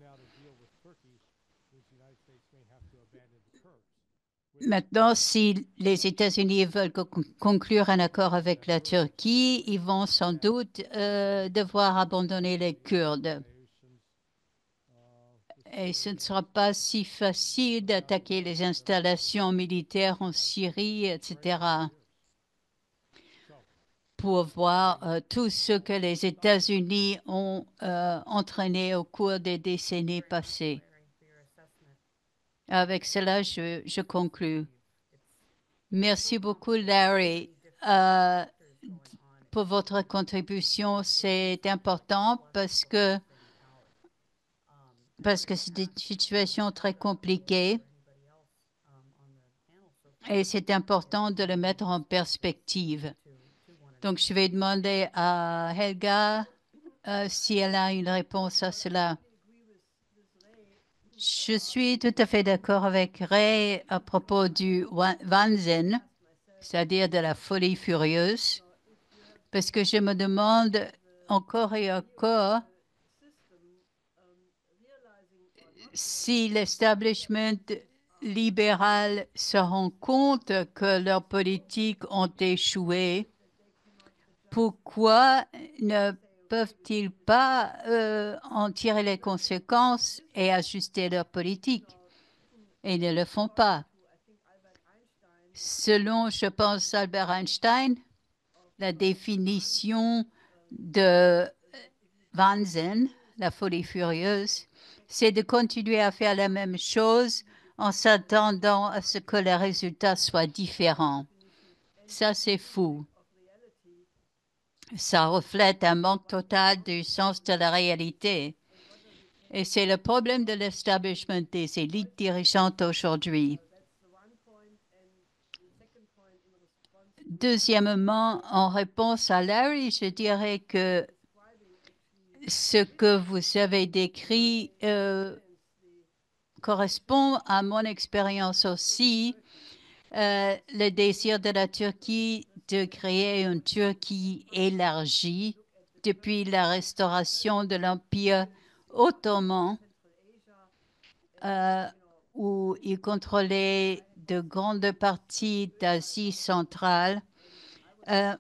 Maintenant, si les États-Unis veulent conclure un accord avec la Turquie, ils vont sans doute devoir abandonner les Kurdes. Et ce ne sera pas si facile d'attaquer les installations militaires en Syrie, etc., pour voir tout ce que les États-Unis ont entraîné au cours des décennies passées. Avec cela, je conclus. Merci beaucoup, Larry, pour votre contribution. C'est important parce que c'est une situation très compliquée et c'est important de le mettre en perspective. Donc, je vais demander à Helga si elle a une réponse à cela. Je suis tout à fait d'accord avec Ray à propos du Wahnsinn, c'est-à-dire de la folie furieuse, parce que je me demande encore et encore si l'establishment libéral se rend compte que leurs politiques ont échoué. Pourquoi ne peuvent-ils pas en tirer les conséquences et ajuster leur politique? Et ils ne le font pas. Selon, je pense, Albert Einstein, la définition de Wahnsinn, la folie furieuse, c'est de continuer à faire la même chose en s'attendant à ce que les résultats soient différents. Ça, c'est fou. Ça reflète un manque total du sens de la réalité. Et c'est le problème de l'establishment des élites dirigeantes aujourd'hui. Deuxièmement, en réponse à Larry, je dirais que ce que vous avez décrit correspond à mon expérience aussi. Le désir de la Turquie de créer une Turquie élargie depuis la restauration de l'Empire ottoman, où il contrôlait de grandes parties d'Asie centrale.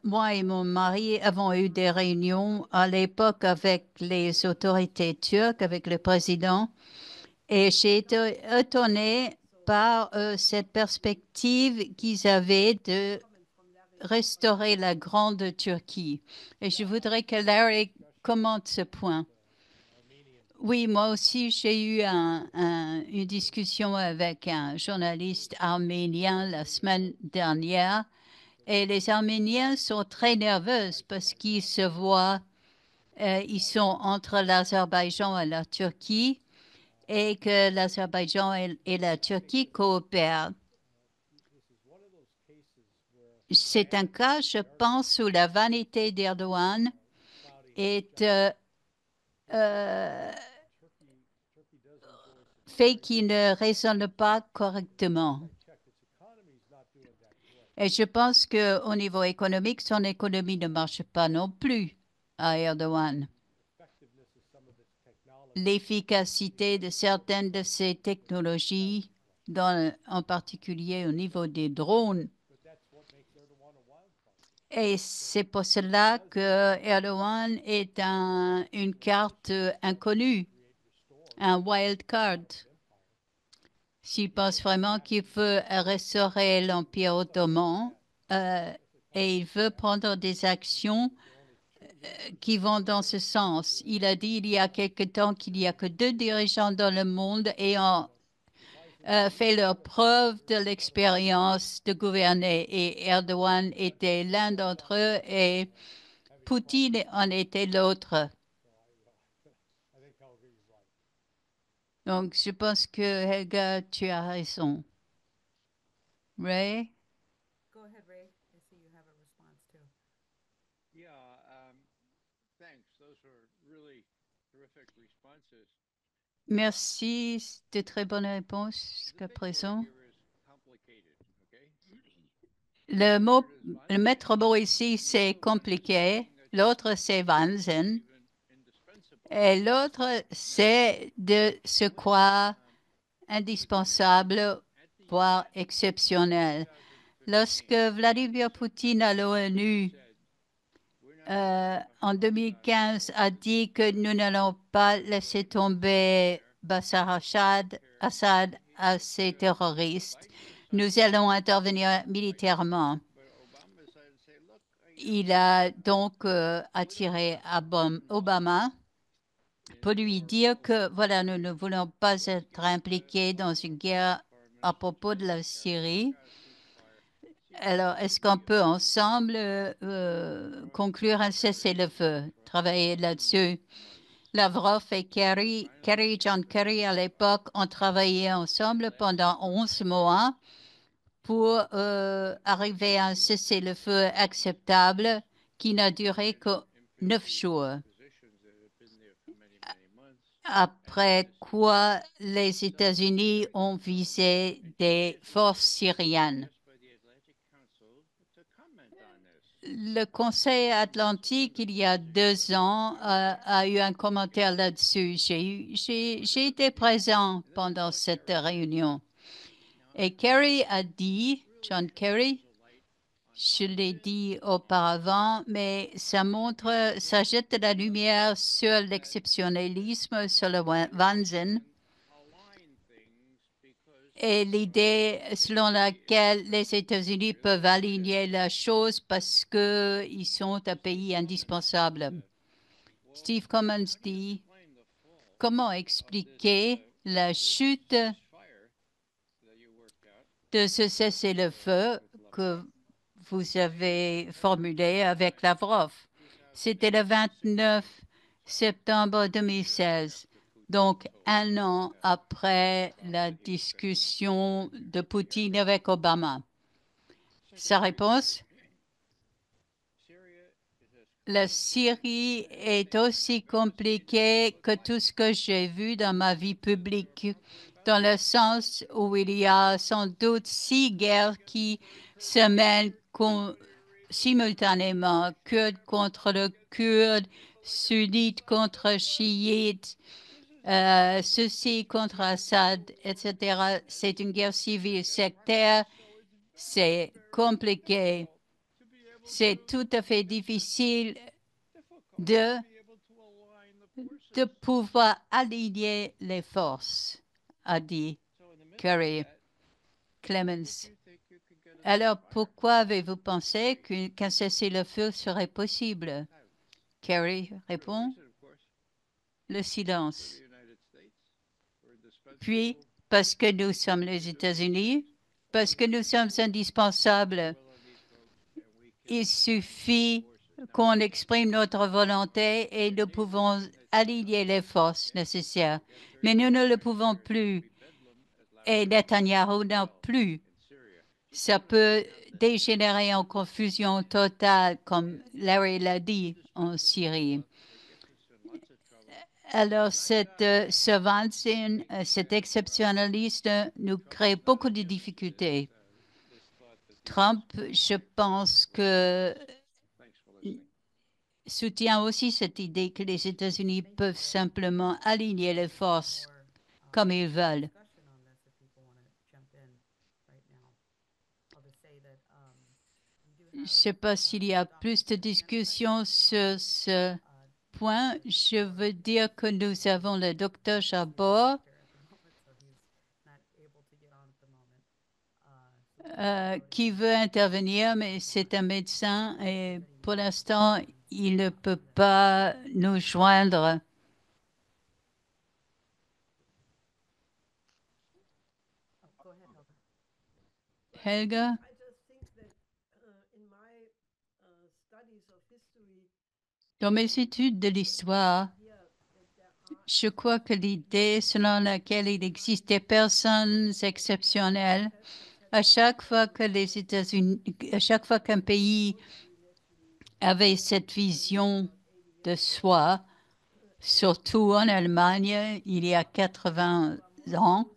Moi et mon mari avons eu des réunions à l'époque avec les autorités turques, avec le président, et j'ai été étonnée par cette perspective qu'ils avaient de restaurer la grande Turquie. Et je voudrais que Larry commente ce point. Oui, moi aussi, j'ai eu une discussion avec un journaliste arménien la semaine dernière. Et les Arméniens sont très nerveux parce qu'ils se voient Ils sont entre l'Azerbaïdjan et la Turquie et que l'Azerbaïdjan et la Turquie coopèrent. C'est un cas, je pense, où la vanité d'Erdogan est fait qu'il ne raisonne pas correctement. Et je pense qu'au niveau économique, son économie ne marche pas non plus à Erdogan. L'efficacité de certaines de ces technologies, en particulier au niveau des drones. Et c'est pour cela que Erdogan est une carte inconnue, un wild card. S'il pense vraiment qu'il veut restaurer l'Empire ottoman et il veut prendre des actions qui vont dans ce sens. Il a dit il y a quelque temps qu'il n'y a que 2 dirigeants dans le monde ayant fait leur preuve de l'expérience de gouverner et Erdogan était l'un d'entre eux et Poutine en était l'autre. Donc, je pense que Helga, tu as raison. Ray? Go ahead, Ray. I see you have a response too. Yeah, thanks. Those were really terrific responses. Merci, de très bonnes réponses jusqu'à présent. Le maître mot ici, c'est compliqué. L'autre, c'est Wahnsinn. Et l'autre, c'est de se croire indispensable, voire exceptionnel. Lorsque Vladimir Poutine à l'ONU en 2015 a dit que nous n'allons pas laisser tomber Bachar Assad à ces terroristes, nous allons intervenir militairement. Il a donc attiré Obama pour lui dire que voilà, nous ne voulons pas être impliqués dans une guerre à propos de la Syrie. Alors, est-ce qu'on peut ensemble conclure un cessez-le-feu, travailler là-dessus? Lavrov et John Kerry à l'époque ont travaillé ensemble pendant 11 mois pour arriver à un cessez-le-feu acceptable qui n'a duré que 9 jours. Après quoi, les États-Unis ont visé des forces syriennes. Le Conseil atlantique, il y a 2 ans, a eu un commentaire là-dessus. J'ai été présent pendant cette réunion. Et Kerry a dit, John Kerry, je l'ai dit auparavant, mais ça jette de la lumière sur l'exceptionnalisme, sur le Wahnsinn et l'idée selon laquelle les États-Unis peuvent aligner la chose parce qu'ils sont un pays indispensable. Steve Commons dit, comment expliquer la chute de ce cessez-le-feu que vous avez formulé avec Lavrov? C'était le 29 septembre 2016. Donc, 1 an après la discussion de Poutine avec Obama. Sa réponse? La Syrie est aussi compliquée que tout ce que j'ai vu dans ma vie publique, dans le sens où il y a sans doute 6 guerres qui se mènent simultanément, Kurdes contre le Kurde, sunnites contre chiites, ceci contre Assad, etc. C'est une guerre civile sectaire, c'est compliqué, c'est tout à fait difficile de pouvoir aligner les forces, a dit Kerry. Clemens. Alors, pourquoi avez-vous pensé qu'un cessez-le-feu serait possible? Kerry répond, le silence. Puis, parce que nous sommes les États-Unis, parce que nous sommes indispensables, il suffit qu'on exprime notre volonté et nous pouvons aligner les forces nécessaires. Mais nous ne le pouvons plus. Et Netanyahu non plus. Ça peut dégénérer en confusion totale, comme Larry l'a dit, en Syrie. Alors, ce Wahnsinn, cet exceptionnaliste nous crée beaucoup de difficultés. Trump, je pense que soutient aussi cette idée que les États-Unis peuvent simplement aligner les forces comme ils veulent. Je ne sais pas s'il y a plus de discussions sur ce point. Je veux dire que nous avons le docteur Jabor qui veut intervenir, mais c'est un médecin et pour l'instant, il ne peut pas nous joindre. Helga? Dans mes études de l'histoire, je crois que l'idée selon laquelle il existe des personnes exceptionnelles, à chaque fois que les États-Unis, à chaque fois qu'un pays avait cette vision de soi, surtout en Allemagne, il y a 80 ans,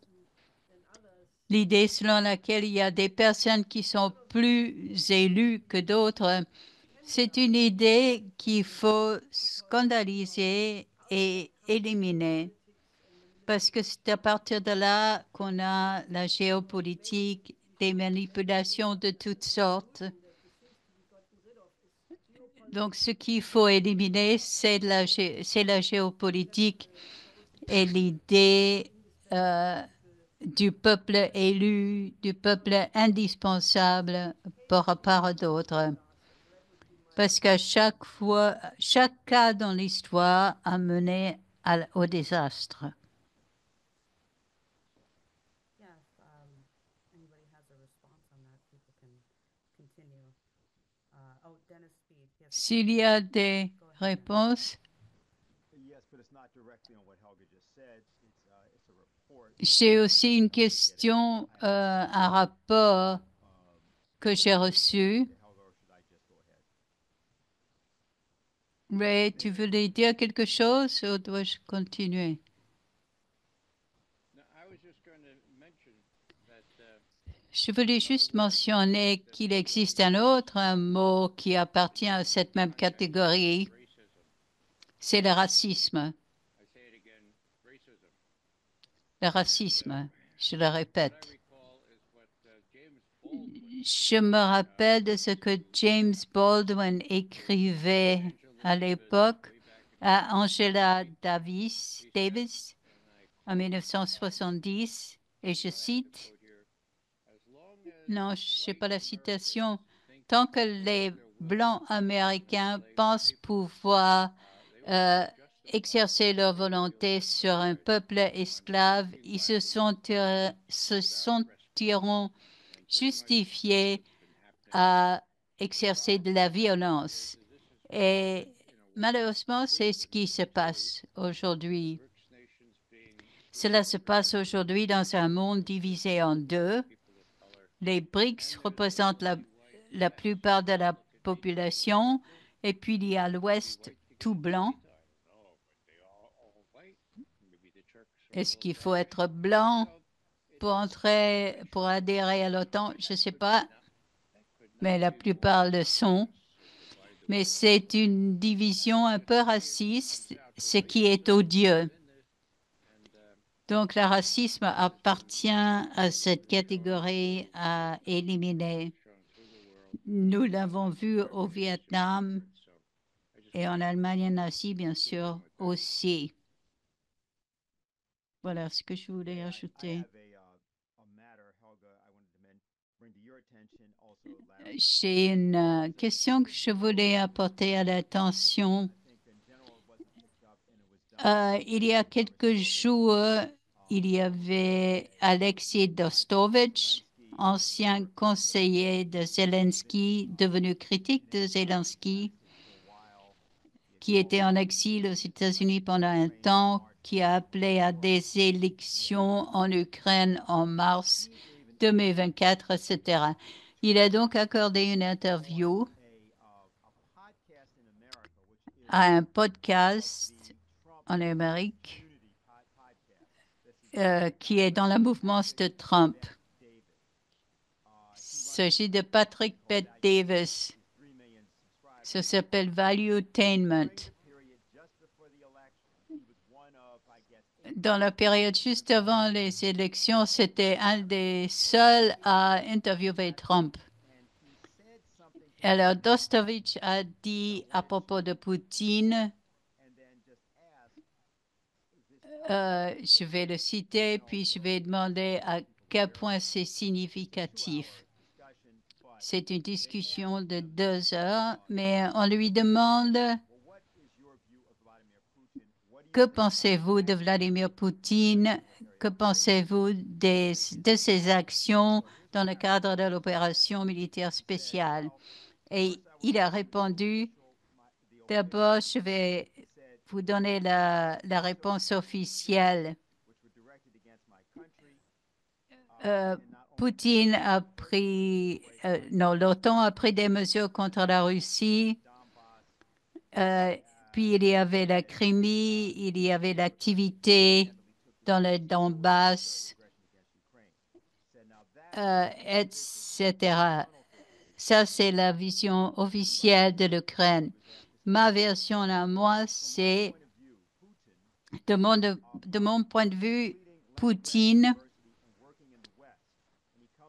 l'idée selon laquelle il y a des personnes qui sont plus élues que d'autres, c'est une idée qu'il faut scandaliser et éliminer. Parce que c'est à partir de là qu'on a la géopolitique, des manipulations de toutes sortes. Donc, ce qu'il faut éliminer, c'est la géopolitique et l'idée du peuple élu, du peuple indispensable par rapport à d'autres. Parce qu'à chaque fois, chaque cas dans l'histoire a mené au désastre. S'il y a des réponses, j'ai aussi une question, un rapport que j'ai reçu. Ray, tu voulais dire quelque chose ou dois-je continuer? Je voulais juste mentionner qu'il existe un mot qui appartient à cette même catégorie, c'est le racisme. Le racisme, je le répète. Je me rappelle de ce que James Baldwin écrivait à l'époque à Angela Davis en 1970, et je cite, non, je ne sais pas la citation, tant que les Blancs américains pensent pouvoir exercer leur volonté sur un peuple esclave, ils se sentiront justifiés à exercer de la violence. Et malheureusement, c'est ce qui se passe aujourd'hui. Cela se passe aujourd'hui dans un monde divisé en deux. Les BRICS représentent la plupart de la population et puis il y a l'Ouest tout blanc. Est-ce qu'il faut être blanc pour adhérer à l'OTAN? Je ne sais pas, mais la plupart le sont. Mais c'est une division un peu raciste, ce qui est odieux. Donc, le racisme appartient à cette catégorie à éliminer. Nous l'avons vu au Vietnam et en Allemagne nazie, bien sûr, aussi. Voilà ce que je voulais ajouter. J'ai une question que je voulais apporter à l'attention. Il y a quelques jours, il y avait Alexei Dostovitch, ancien conseiller de Zelensky, devenu critique de Zelensky, qui était en exil aux États-Unis pendant un temps, qui a appelé à des élections en Ukraine en mars 2024, etc. Il a donc accordé une interview à un podcast en Amérique qui est dans la mouvance de Trump. Il s'agit de Patrick Bet-Davis. Ça s'appelle Valuetainment. Dans la période juste avant les élections, c'était un des seuls à interviewer Trump. Alors, Dostovitch a dit à propos de Poutine, je vais le citer, puis je vais demander à quel point c'est significatif. C'est une discussion de 2 heures, mais on lui demande que pensez-vous de Vladimir Poutine? Que pensez-vous de ses actions dans le cadre de l'opération militaire spéciale? Et il a répondu, d'abord, je vais vous donner la réponse officielle. Poutine a pris, l'OTAN a pris des mesures contre la Russie. Puis il y avait la Crimée, il y avait l'activité dans le Donbass, etc. Ça, c'est la vision officielle de l'Ukraine. Ma version à moi, c'est de mon point de vue, Poutine,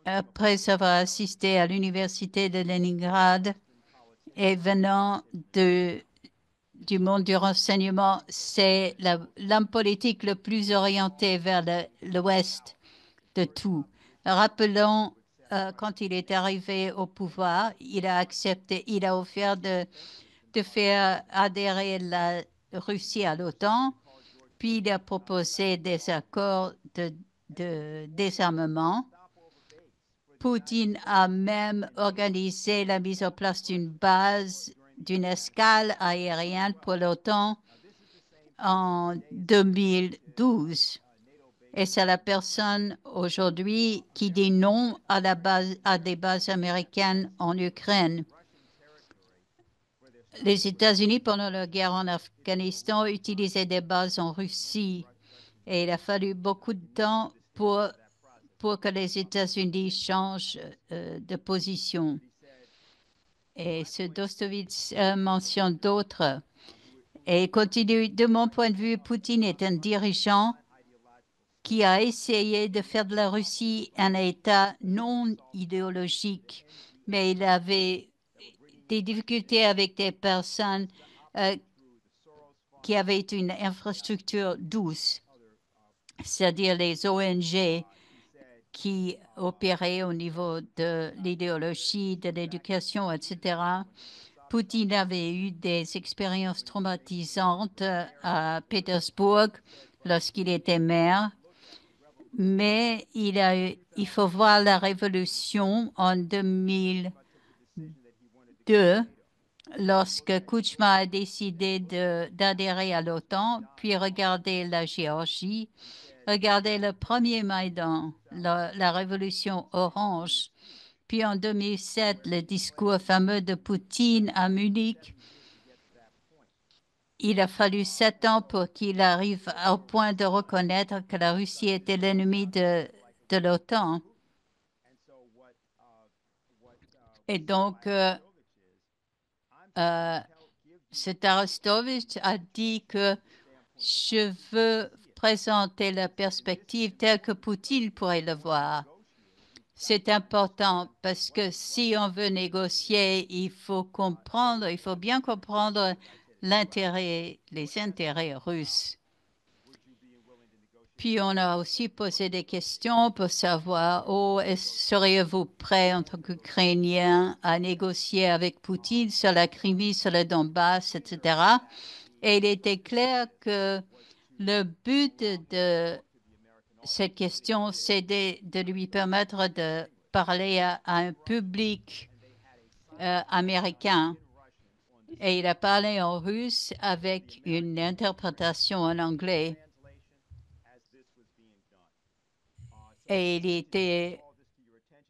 après avoir assisté à l'université de Leningrad et venant du monde du renseignement, c'est l'homme politique le plus orienté vers l'Ouest de tout. Rappelons, quand il est arrivé au pouvoir, il a accepté, il a offert de faire adhérer la Russie à l'OTAN, puis il a proposé des accords de désarmement. Poutine a même organisé la mise en place d'une base, d'une escale aérienne pour l'OTAN en 2012. Et c'est la personne aujourd'hui qui dit non à des bases américaines en Ukraine. Les États-Unis, pendant la guerre en Afghanistan, utilisaient des bases en Russie. Et il a fallu beaucoup de temps pour que les États-Unis changent de position. Et ce Dostovitch mentionne d'autres. Et continue, de mon point de vue, Poutine est un dirigeant qui a essayé de faire de la Russie un État non idéologique, mais il avait des difficultés avec des personnes qui avaient une infrastructure douce, c'est-à-dire les ONG qui opéraient au niveau de l'idéologie, de l'éducation, etc. Poutine avait eu des expériences traumatisantes à Pétersbourg lorsqu'il était maire, mais il faut voir la révolution en 2002 lorsque Kuchma a décidé d'adhérer à l'OTAN, puis regarder la Géorgie, regarder le premier Maïdan, la révolution orange, puis en 2007, le discours fameux de Poutine à Munich. Il a fallu 7 ans pour qu'il arrive au point de reconnaître que la Russie était l'ennemi de l'OTAN. Et donc, cet Arestovitch a dit que je veux présenter la perspective telle que Poutine pourrait le voir. C'est important parce que si on veut négocier, il faut bien comprendre les intérêts russes. Puis on a aussi posé des questions pour savoir, seriez-vous prêt en tant qu'Ukrainien à négocier avec Poutine sur la Crimée, sur le Donbass, etc. Et il était clair que le but de cette question, c'est de lui permettre de parler à un public américain. et il a parlé en russe avec une interprétation en anglais. Et il était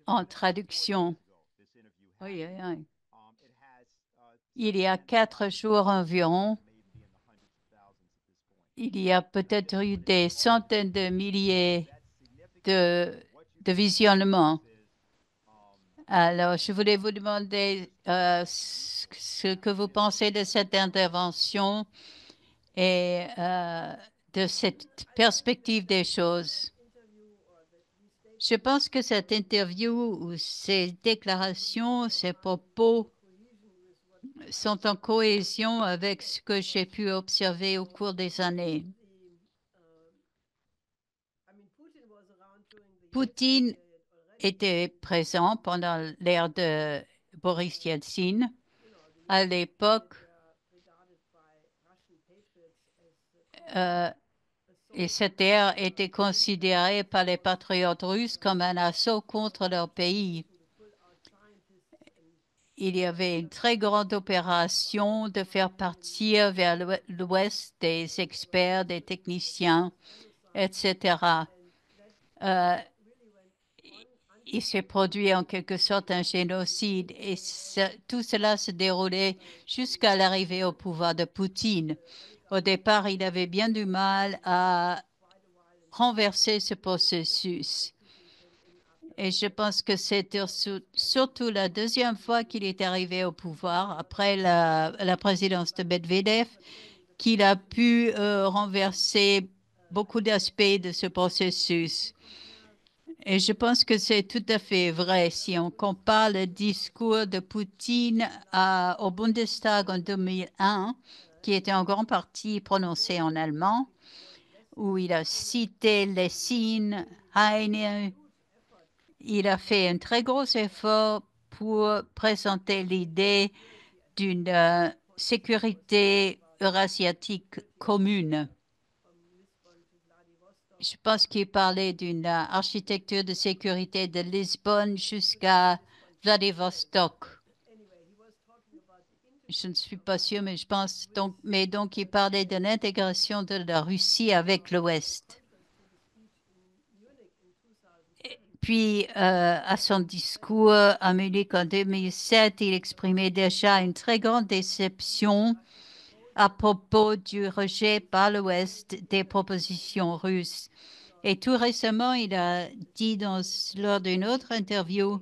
en traduction. Oui, oui, oui. Il y a 4 jours environ, il y a peut-être eu des centaines de milliers de visionnements. Alors, je voulais vous demander ce que vous pensez de cette intervention et de cette perspective des choses. Je pense que cette interview ou ces déclarations, ces propos sont en cohésion avec ce que j'ai pu observer au cours des années. Poutine était présent pendant l'ère de Boris Yeltsin. À l'époque, et cette ère était considérée par les patriotes russes comme un assaut contre leur pays. Il y avait une très grande opération de faire partir vers l'Ouest des experts, des techniciens, etc. Il s'est produit en quelque sorte un génocide et tout cela se déroulait jusqu'à l'arrivée au pouvoir de Poutine. Au départ, il avait bien du mal à renverser ce processus. Et je pense que c'était surtout la deuxième fois qu'il est arrivé au pouvoir, après la présidence de Medvedev, qu'il a pu renverser beaucoup d'aspects de ce processus. Et je pense que c'est tout à fait vrai. Si on compare le discours de Poutine au Bundestag en 2001, qui était en grande partie prononcé en allemand, où il a cité Lessing, Heine, il a fait un très gros effort pour présenter l'idée d'une sécurité eurasiatique commune. Je pense qu'il parlait d'une architecture de sécurité de Lisbonne jusqu'à Vladivostok. Je ne suis pas sûre, mais je pense donc, il parlait de l'intégration de la Russie avec l'Ouest. Puis, à son discours à Munich en 2007, il exprimait déjà une très grande déception à propos du rejet par l'Ouest des propositions russes. Et tout récemment, il a dit lors d'une autre interview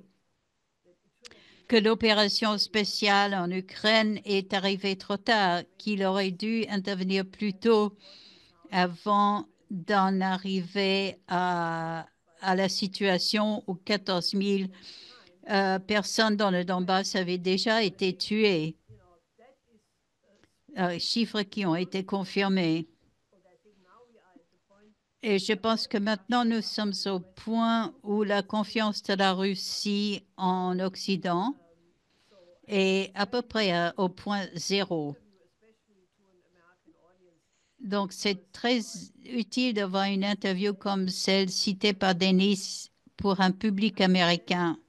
que l'opération spéciale en Ukraine est arrivée trop tard, qu'il aurait dû intervenir plus tôt avant d'en arriver à la situation où 14 000 personnes dans le Donbass avaient déjà été tuées. Chiffres qui ont été confirmés. Et je pense que maintenant, nous sommes au point où la confiance de la Russie en Occident est à peu près au point zéro. Donc, c'est très utile d'avoir une interview comme celle citée par Denis pour un public américain.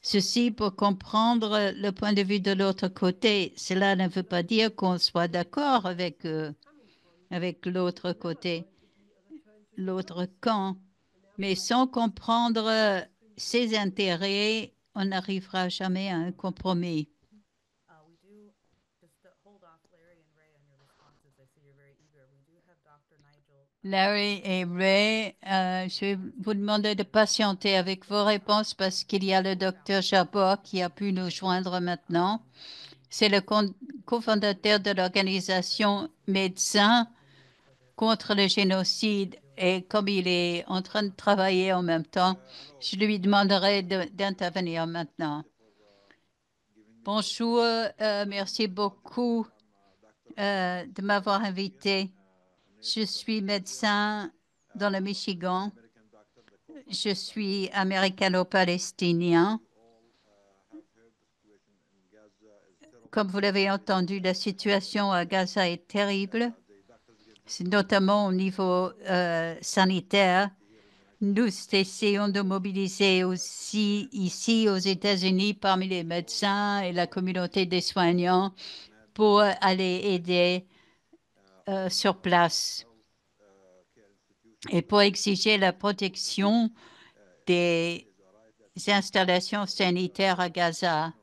Ceci pour comprendre le point de vue de l'autre côté. Cela ne veut pas dire qu'on soit d'accord avec l'autre côté, l'autre camp. Mais sans comprendre ses intérêts, on n'arrivera jamais à un compromis. We do just to hold off Larry and Ray on your responses. I see you're very eager. We do have Dr. Nigel. Larry et Ray, je vais vous demander de patienter avec vos réponses parce qu'il y a le docteur Jabot qui a pu nous joindre maintenant. C'est le cofondateur de l'organisation Médecins contre le génocide et comme il est en train de travailler en même temps, je lui demanderai d'intervenir maintenant. Bonjour, merci beaucoup de m'avoir invité. Je suis médecin dans le Michigan. Je suis américano-palestinien. Comme vous l'avez entendu, la situation à Gaza est terrible, notamment au niveau sanitaire. Nous essayons de mobiliser aussi ici aux États-Unis parmi les médecins et la communauté des soignants pour aller aider sur place et pour exiger la protection des installations sanitaires à Gaza.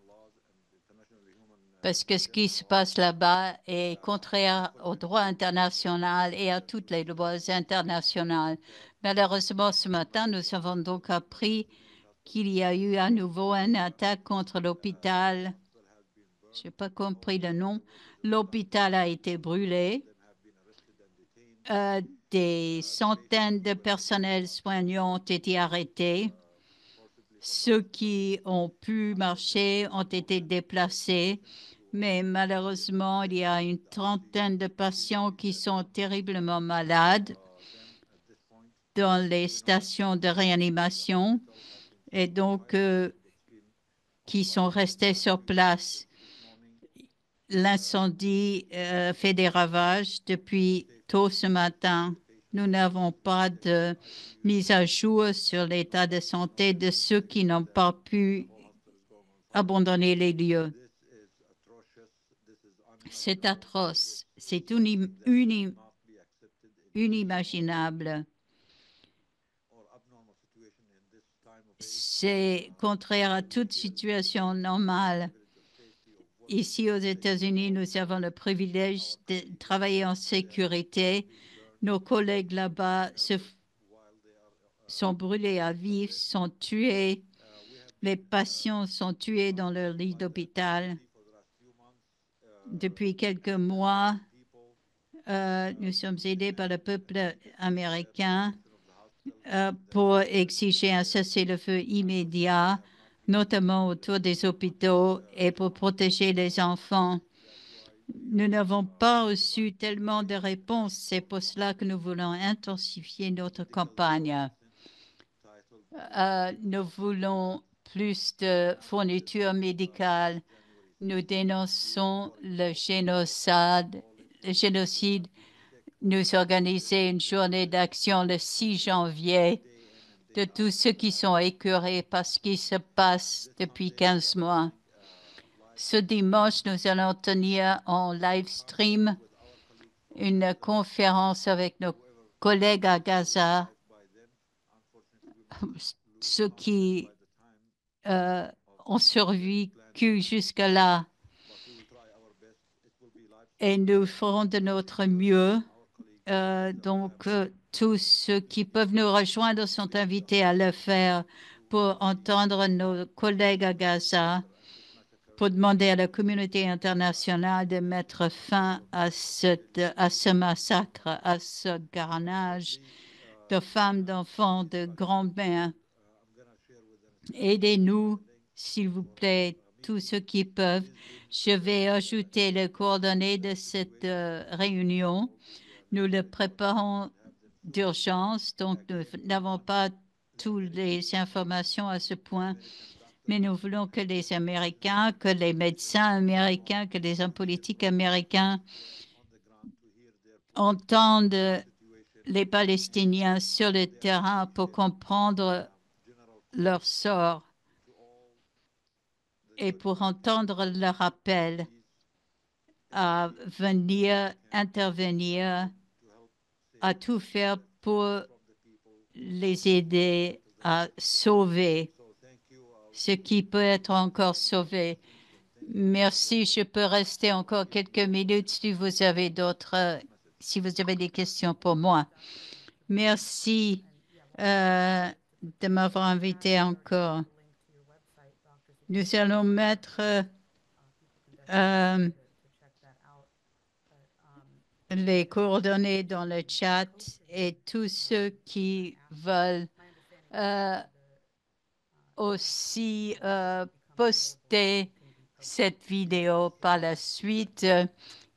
Parce que ce qui se passe là-bas est contraire au droit international et à toutes les lois internationales. Malheureusement, ce matin, nous avons donc appris qu'il y a eu à nouveau une attaque contre l'hôpital. Je n'ai pas compris le nom. L'hôpital a été brûlé. Des centaines de personnels soignants ont été arrêtés. Ceux qui ont pu marcher ont été déplacés, mais malheureusement, il y a une trentaine de patients qui sont terriblement malades dans les stations de réanimation et donc qui sont restés sur place. L'incendie fait des ravages depuis tôt ce matin. Nous n'avons pas de mise à jour sur l'état de santé de ceux qui n'ont pas pu abandonner les lieux. C'est atroce, c'est inimaginable. C'est contraire à toute situation normale. Ici aux États-Unis, nous avons le privilège de travailler en sécurité. Nos collègues là-bas sont brûlés à vif, sont tués. Les patients sont tués dans leur lit d'hôpital. Depuis quelques mois, nous sommes aidés par le peuple américain pour exiger un cessez-le-feu immédiat, notamment autour des hôpitaux et pour protéger les enfants. Nous n'avons pas reçu tellement de réponses. C'est pour cela que nous voulons intensifier notre campagne. Nous voulons plus de fournitures médicales. Nous dénonçons le génocide. Nous organisons une journée d'action le 6 janvier de tous ceux qui sont écœurés par ce qui se passe depuis 15 mois. Ce dimanche, nous allons tenir en live stream une conférence avec nos collègues à Gaza, ceux qui ont survécu jusque-là. Et nous ferons de notre mieux. Donc, tous ceux qui peuvent nous rejoindre sont invités à le faire pour entendre nos collègues à Gaza, pour demander à la communauté internationale de mettre fin à ce massacre, à ce garnage de femmes, d'enfants, de grands-mères. Aidez-nous, s'il vous plaît, tous ceux qui peuvent. Je vais ajouter les coordonnées de cette réunion. Nous le préparons d'urgence, donc nous n'avons pas toutes les informations à ce point, mais nous voulons que les Américains, que les médecins américains, que les hommes politiques américains entendent les Palestiniens sur le terrain pour comprendre leur sort et pour entendre leur appel à venir intervenir, à tout faire pour les aider à sauver ce qui peut être encore sauvé. Merci. Je peux rester encore quelques minutes si vous avez si vous avez des questions pour moi. Merci de m'avoir invité encore. Nous allons mettre les coordonnées dans le chat et tous ceux qui veulent aussi poster cette vidéo par la suite,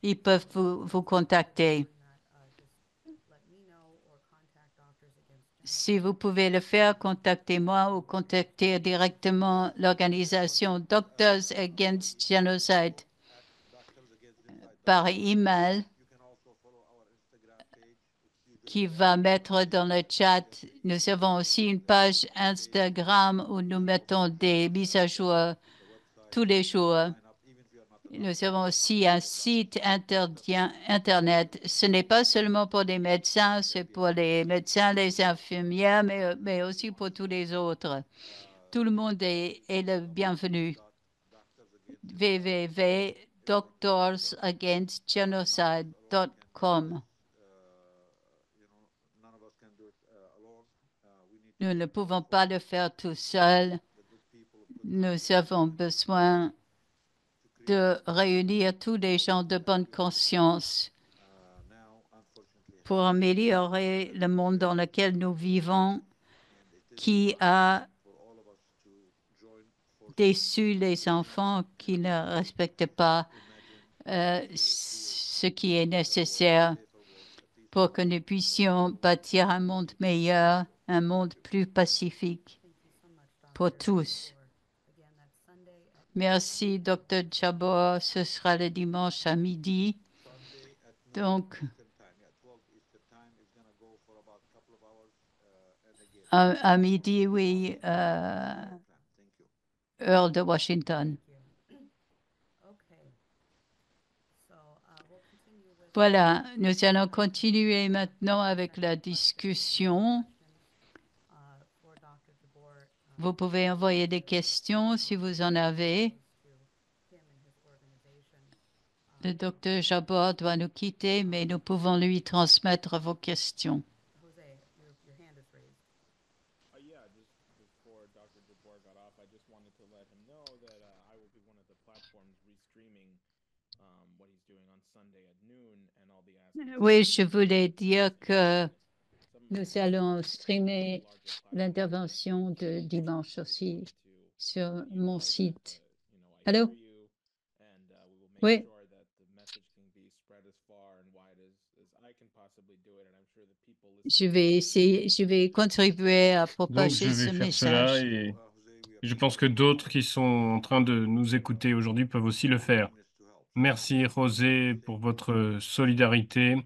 ils peuvent vous contacter. Si vous pouvez le faire, contactez-moi ou contactez directement l'organisation Doctors Against Genocide par email. qui va mettre dans le chat. Nous avons aussi une page Instagram où nous mettons des mises à jour tous les jours. Nous avons aussi un site Internet. Ce n'est pas seulement pour les médecins, c'est pour les médecins, les infirmières, mais aussi pour tous les autres. Tout le monde est le bienvenu. www.doctorsagainstgenocide.com. Nous ne pouvons pas le faire tout seul. Nous avons besoin de réunir tous les gens de bonne conscience pour améliorer le monde dans lequel nous vivons, qui a déçu les enfants qui ne respectent pas ce qui est nécessaire pour que nous puissions bâtir un monde meilleur, un monde plus pacifique pour tous. Merci, Dr. Jabor. Ce sera le dimanche à midi. Donc, à midi, oui, heure de Washington. Voilà, nous allons continuer maintenant avec la discussion. Vous pouvez envoyer des questions si vous en avez. Le docteur Jabor doit nous quitter, mais nous pouvons lui transmettre vos questions. Yeah, just before Dr. Jabor got off, I just wanted to let him know that I will be one of the platforms restreaming what he's doing on Sunday at noon and all the aspects. Oui, je voulais dire que nous allons streamer l'intervention de dimanche aussi sur mon site. Allô? Oui. Je vais contribuer à Donc, propager je vais ce faire cela message. et je pense que d'autres qui sont en train de nous écouter aujourd'hui peuvent aussi le faire. Merci, José, pour votre solidarité,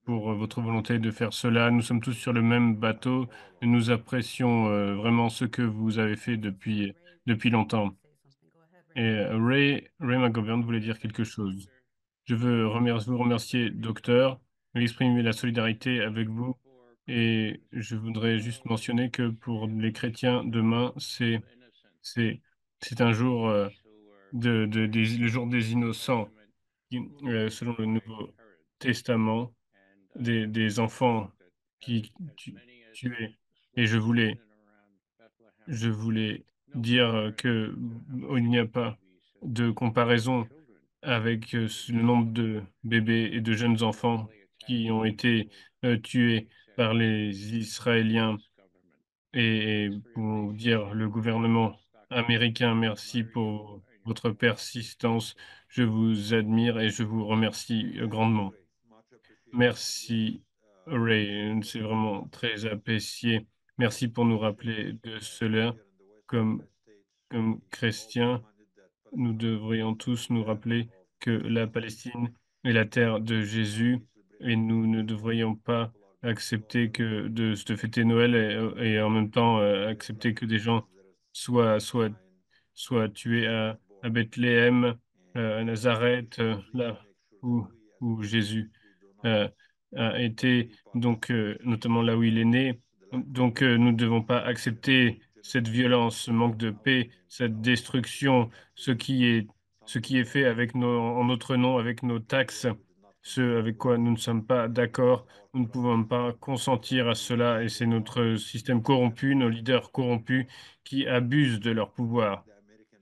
pour votre volonté de faire cela. Nous sommes tous sur le même bateau et nous apprécions vraiment ce que vous avez fait depuis longtemps. Et Ray McGovern voulait dire quelque chose. Je veux vous remercier, docteur, exprimer la solidarité avec vous. Et je voudrais juste mentionner que pour les chrétiens, demain, c'est un jour, le jour des innocents, selon le Nouveau Testament, des enfants qui tués. Et je voulais dire que il n'y a pas de comparaison avec le nombre de bébés et de jeunes enfants qui ont été tués par les Israéliens et pour dire le gouvernement américain, merci pour votre persistance. Je vous admire et je vous remercie grandement. Merci, Ray. C'est vraiment très apprécié. Merci pour nous rappeler de cela. Comme, comme chrétiens, nous devrions tous nous rappeler que la Palestine est la terre de Jésus et nous ne devrions pas accepter que de fêter Noël et en même temps accepter que des gens soient tués à Bethléem, à Nazareth, là où, où Jésus euh, a été, donc notamment là où il est né. Donc nous ne devons pas accepter cette violence, ce manque de paix, cette destruction, ce qui est fait avec en notre nom, avec nos taxes, ce avec quoi nous ne sommes pas d'accord. Nous ne pouvons pas consentir à cela et c'est notre système corrompu, nos leaders corrompus qui abusent de leur pouvoir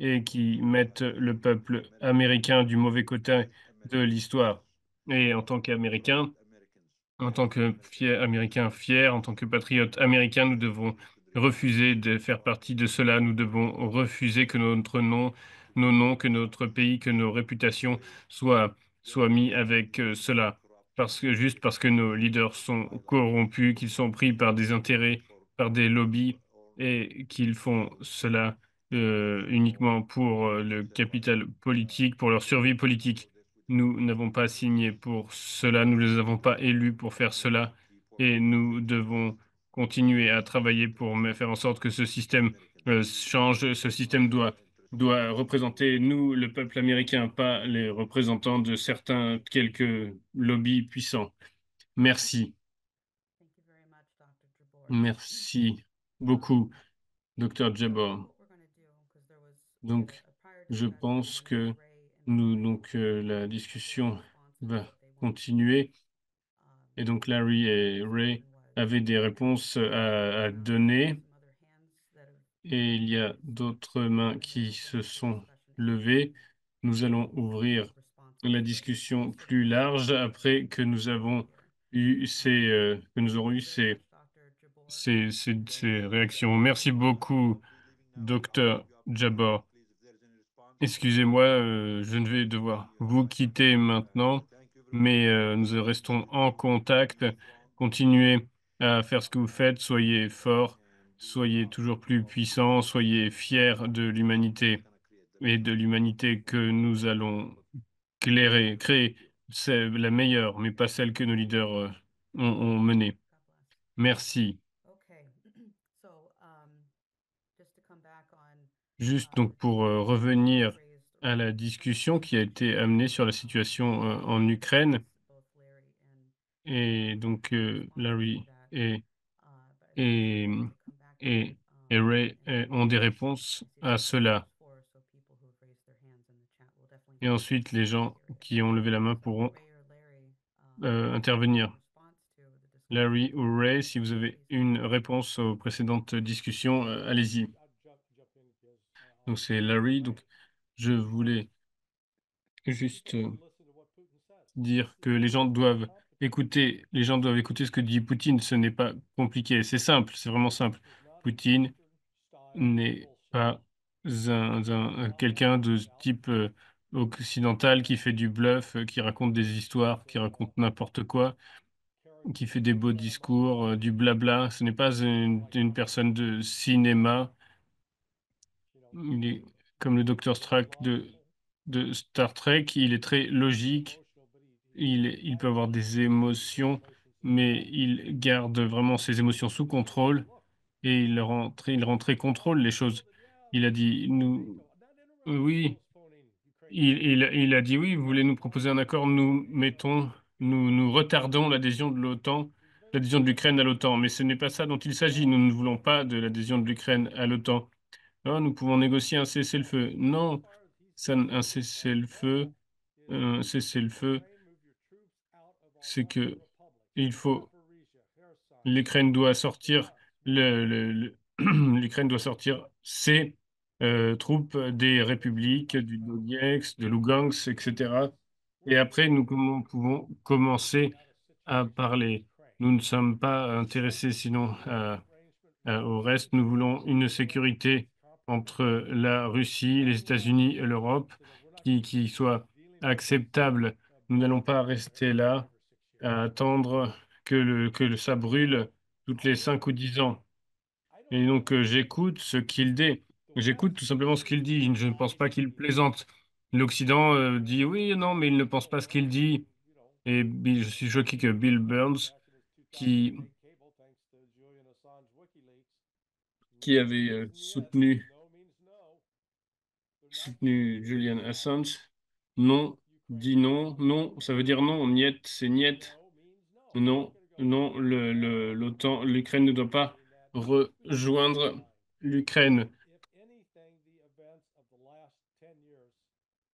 et qui mettent le peuple américain du mauvais côté de l'histoire. Et en tant qu'Américains, en tant que Américains fiers, en tant que patriotes américains, nous devons refuser de faire partie de cela. Nous devons refuser que notre nom, nos noms, que notre pays, que nos réputations soient mis avec cela. Juste parce que nos leaders sont corrompus, qu'ils sont pris par des intérêts, par des lobbies et qu'ils font cela uniquement pour le capital politique, pour leur survie politique. Nous n'avons pas signé pour cela, nous ne les avons pas élus pour faire cela. et nous devons continuer à travailler pour faire en sorte que ce système change. Ce système doit représenter nous, le peuple américain, pas les représentants de certains quelques lobbies puissants. Merci. Thank you very much, Dr. Jabor. Merci beaucoup, Dr. So Jabor. what we're going to do, because there was Donc, a prior je discussion pense with que Ray and la Ray discussion responses va that they wanted. continuer. Et donc, Larry et Ray avaient des réponses à donner. Some other hands that have Et il y a d'autres mains qui se sont levées. Nous allons ouvrir la discussion plus large après que nous avons eu que nous aurons eu ces réactions. Merci beaucoup, Dr. Jabor. Excusez-moi, je ne vais devoir vous quitter maintenant, mais nous restons en contact. Continuez à faire ce que vous faites, soyez forts, soyez toujours plus puissants, soyez fiers de l'humanité et de l'humanité que nous allons créer. C'est la meilleure, mais pas celle que nos leaders ont menée. God bless. Merci. Okay. So, just to come back on Juste donc pour revenir raised à la discussion qui a été amenée sur la situation en Ukraine. both Larry and Et donc, Larry et, but I et, think to come back et, et Ray ont des réponses à cela. so people who have raised their hands in the chat will definitely Et ensuite, les gens qui ont levé la main pourront Ray or Larry intervenir. response to the discussion. Larry ou Ray, si vous avez une réponse aux précédentes discussions, allez-y. Donc, c'est Larry. Donc, je voulais juste dire que les gens doivent écouter ce que dit Poutine. Ce n'est pas compliqué, c'est simple, c'est vraiment simple. Poutine n'est pas quelqu'un de type occidental qui fait du bluff, qui raconte des histoires, qui raconte n'importe quoi, qui fait des beaux discours, du blabla. Ce n'est pas une personne de cinéma. Il est comme le Dr. Strack de Star Trek, il est très logique. Il peut avoir des émotions, mais il garde vraiment ses émotions sous contrôle et il rend très contrôle les choses. Il a dit, oui, il a dit oui, vous voulez nous proposer un accord, nous retardons l'adhésion de l'OTAN, l'adhésion de l'Ukraine à l'OTAN, mais ce n'est pas ça dont il s'agit. Nous ne voulons pas de l'adhésion de l'Ukraine à l'OTAN. Ah, nous pouvons négocier un cessez-le-feu. Non, un cessez-le-feu, c'est que il faut l'Ukraine doit sortir l'Ukraine doit sortir ses troupes des républiques du Donetsk, de Lugansk, etc. Et après, nous pouvons commencer à parler. Nous ne sommes pas intéressés sinon au reste. Nous voulons une sécurité entre la Russie, les États-Unis et l'Europe qui soit acceptable. Nous n'allons pas rester là à attendre ça brûle toutes les 5 ou 10 ans. Et donc, j'écoute ce qu'il dit. J'écoute tout simplement ce qu'il dit. Je ne pense pas qu'il plaisante. L'Occident dit oui, non, mais il ne pense pas ce qu'il dit. Et je suis choqué que Bill Burns, qui, qui avait soutenu Julian Assange, non, dit non, non, ça veut dire non, niet, c'est niet. Non, non, l'OTAN, l'Ukraine ne doit pas rejoindre l'Ukraine.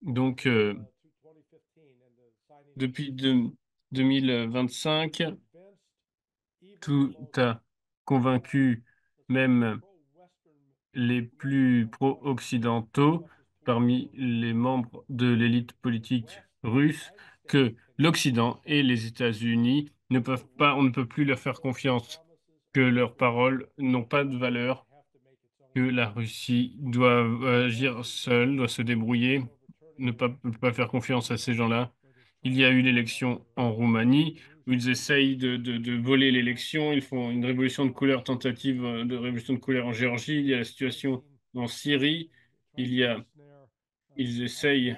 Donc, depuis 2025, tout a convaincu même les plus pro-occidentaux parmi les membres de l'élite politique russe que l'Occident et les États-Unis on ne peut plus leur faire confiance, que leurs paroles n'ont pas de valeur, que la Russie doit agir seule, doit se débrouiller, ne peut pas faire confiance à ces gens-là. Il y a eu l'élection en Roumanie, où ils essayent de voler l'élection, ils font une révolution de couleur, tentative de révolution de couleur en Géorgie, il y a la situation en Syrie, il y a, ils essayent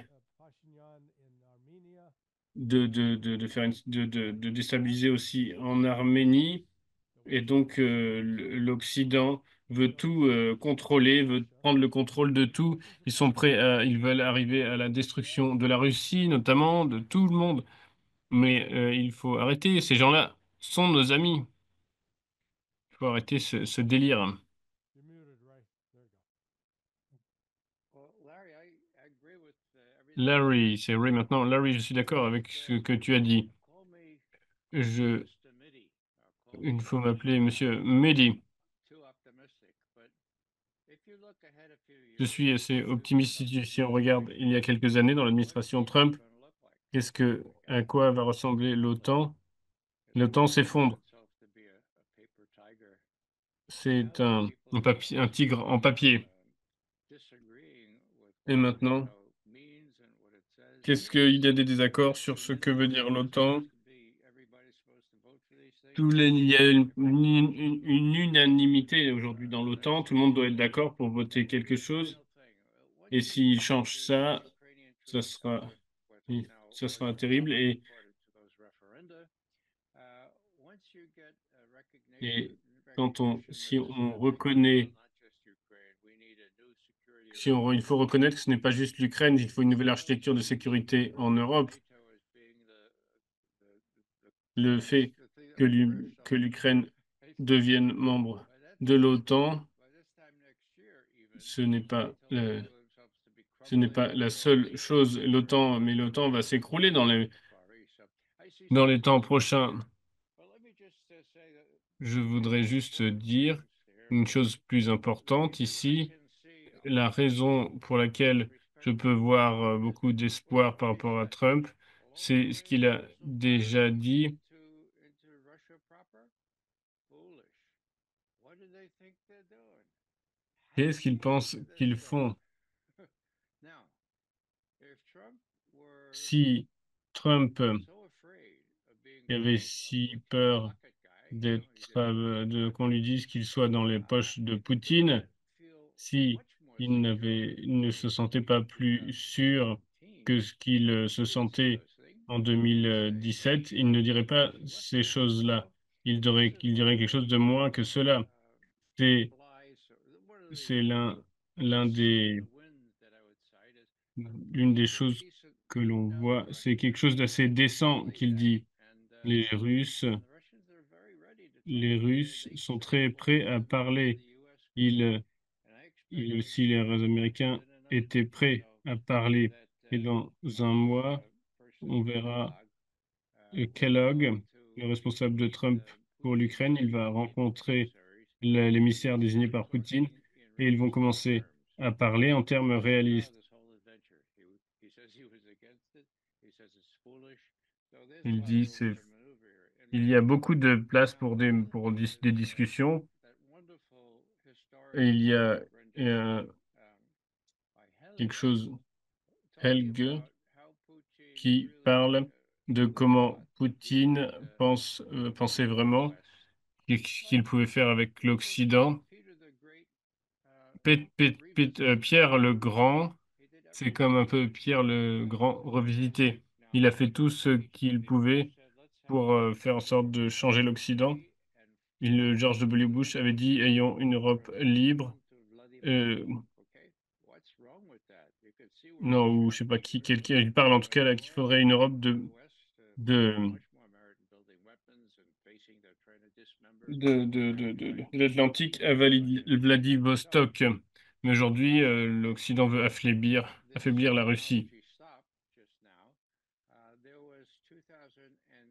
de déstabiliser aussi en Arménie. Et donc, l'Occident veut tout contrôler, veut prendre le contrôle de tout. Ils veulent arriver à la destruction de la Russie, notamment, de tout le monde. Mais il faut arrêter. Ces gens-là sont nos amis. Il faut arrêter ce délire. Well, Larry, I agree with everything. Larry, c'est Ray maintenant. Larry, je suis d'accord avec ce que tu as dit. Call me Je, Mr. Midi. Call il me faut m'appeler Monsieur Mehdi. too optimistic, but if you look ahead a few Je years, suis assez what is optimiste si on regarde il y a quelques années dans l'administration Trump. going to look like? À quoi va ressembler l'OTAN? It L'OTAN proves s'effondre. itself to be a paper tiger. C'est un tigre en papier. Disagreeing with Et what maintenant, NATO means and what it says. qu'est-ce qu'il y a des désaccords sur ce que veut dire l'OTAN? Everybody's supposed to vote for these things. Il y a une unanimité aujourd'hui dans l'OTAN. Tout le monde doit être d'accord pour voter quelque chose. Et s'il change ça, ça sera, ça sera terrible. Et si on reconnaît, il faut reconnaître que ce n'est pas juste l'Ukraine, il faut une nouvelle architecture de sécurité en Europe. Le fait que l'Ukraine devienne membre de l'OTAN, ce n'est pas la seule chose. Mais l'OTAN va s'écrouler dans les temps prochains. Je voudrais juste dire une chose plus importante ici. La raison pour laquelle je peux voir beaucoup d'espoir par rapport à Trump, c'est ce qu'il a déjà dit. Qu'est-ce qu'ils pensent qu'ils font? Si Trump avait si peur qu'on lui dise qu'il soit dans les poches de Poutine, si il ne se sentait pas plus sûr que ce qu'il se sentait en 2017, il ne dirait pas ces choses-là. Il dirait quelque chose de moins que cela. C'est, c'est l'une des choses que l'on voit. C'est quelque chose d'assez décent qu'il dit. Les Russes, les Russes sont très prêts à parler. Si les Américains étaient prêts à parler. Et dans un mois, on verra Kellogg, le responsable de Trump pour l'Ukraine. Il va rencontrer l'émissaire désigné par Poutine et ils vont commencer à parler en termes réalistes. Il dit il y a beaucoup de place pour des discussions et il y a quelque chose, Helge, qui parle de comment Poutine pensait vraiment et ce qu'il pouvait faire avec l'Occident. Pierre le Grand, c'est comme un peu Pierre le Grand revisité. Il a fait tout ce qu'il pouvait pour faire en sorte de changer l'Occident. George W. Bush avait dit, ayons une Europe libre. Euh, non, ou je sais pas qui, quelqu'un, il parle en tout cas là qu'il faudrait une Europe de, de l'Atlantique à Vladivostok. Mais aujourd'hui, l'Occident veut affaiblir la Russie.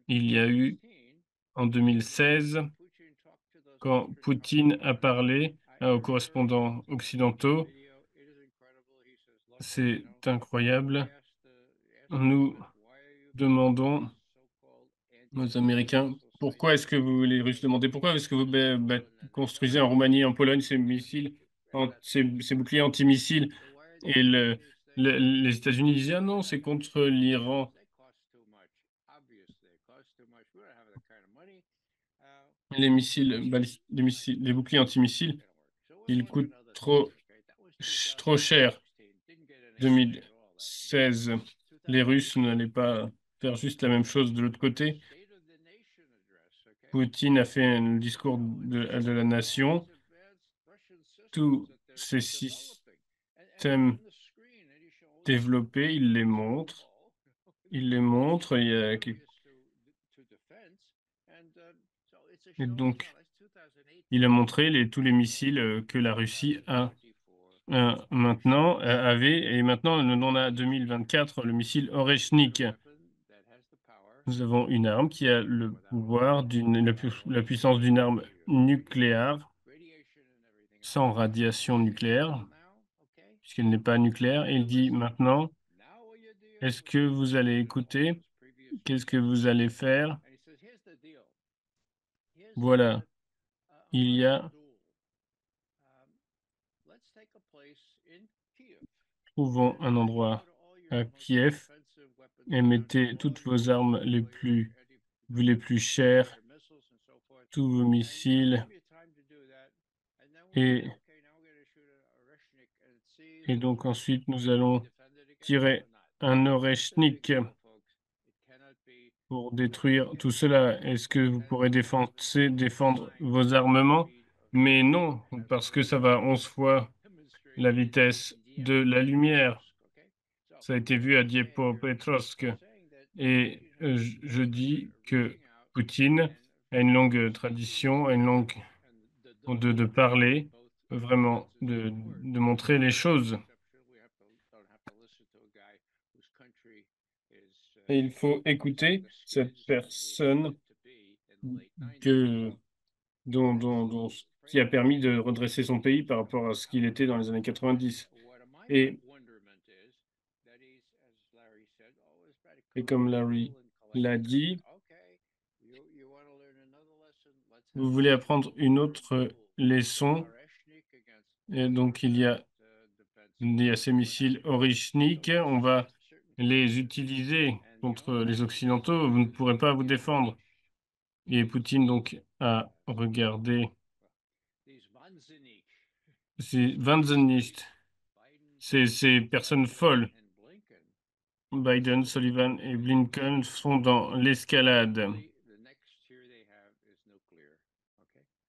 Il y a eu, en 2016, quand Poutine a parlé aux correspondants occidentaux, c'est incroyable. Nous demandons aux Américains, les Russes demandaient pourquoi est-ce que vous construisez en Roumanie et en Pologne ces missiles, ces boucliers antimissiles et les États-Unis disaient ah non, c'est contre l'Iran. Les boucliers antimissiles, ils coûtent trop cher. 2016, les Russes n'allaient pas faire juste la même chose de l'autre côté. Poutine a fait un discours de la nation. Tous ces systèmes développés, il les montre. Il les montre. Il y a Et donc, il a montré tous les missiles que la Russie a maintenant avait. Et maintenant, on a 2024 le missile Oreshnik. Nous avons une arme qui a le pouvoir la puissance d'une arme nucléaire sans radiation nucléaire, puisqu'elle n'est pas nucléaire. Et il dit maintenant, est-ce que vous allez écouter? Qu'est-ce que vous allez faire? Voilà. Il y a, trouvons un endroit à Kiev et mettez toutes vos armes les plus chères, tous vos missiles. Et donc ensuite, nous allons tirer un Oreshnik pour détruire tout cela. Est-ce que vous pourrez défendre vos armements? Mais non, parce que ça va 11 fois la vitesse de la lumière. Ça a été vu à Dniepropetrovsk. Et je dis que Poutine a une longue tradition, a une longue de parler, vraiment, de montrer les choses. Et il faut écouter cette personne qui a permis de redresser son pays par rapport à ce qu'il était dans les années 90. Et comme Larry l'a dit, vous voulez apprendre une autre leçon. Et donc, il y a ces missiles Orishnik. On va les utiliser contre les Occidentaux. Vous ne pourrez pas vous défendre. Et Poutine, donc, a regardé ces Wahnsinnig, ces personnes folles. Biden, Sullivan et Blinken sont dans l'escalade.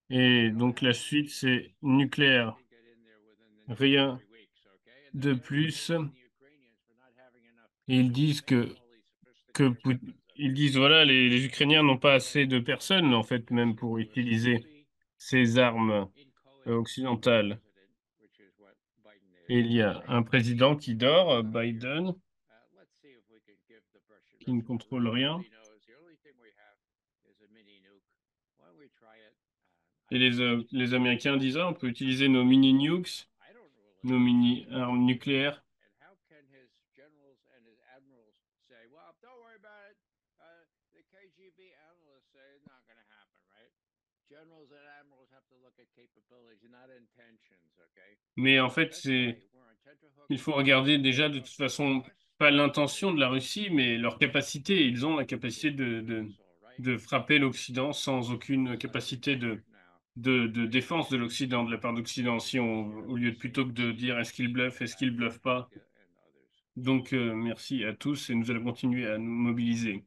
Et donc la suite, c'est nucléaire. Rien de plus. Et ils disent ils disent, voilà, les Ukrainiens n'ont pas assez de personnes, en fait, même pour utiliser ces armes occidentales. Et il y a un président qui dort, Biden, qui ne contrôle rien. Et les Américains disent, ah, on peut utiliser nos mini-nukes, nos mini-armes nucléaires. Mais en fait, il faut regarder déjà de toute façon pas l'intention de la Russie, mais leur capacité. Ils ont la capacité de frapper l'Occident sans aucune capacité de défense de l'Occident, de la part d'Occident, au lieu plutôt que de dire est-ce qu'ils bluffent pas. Donc, merci à tous et nous allons continuer à nous mobiliser.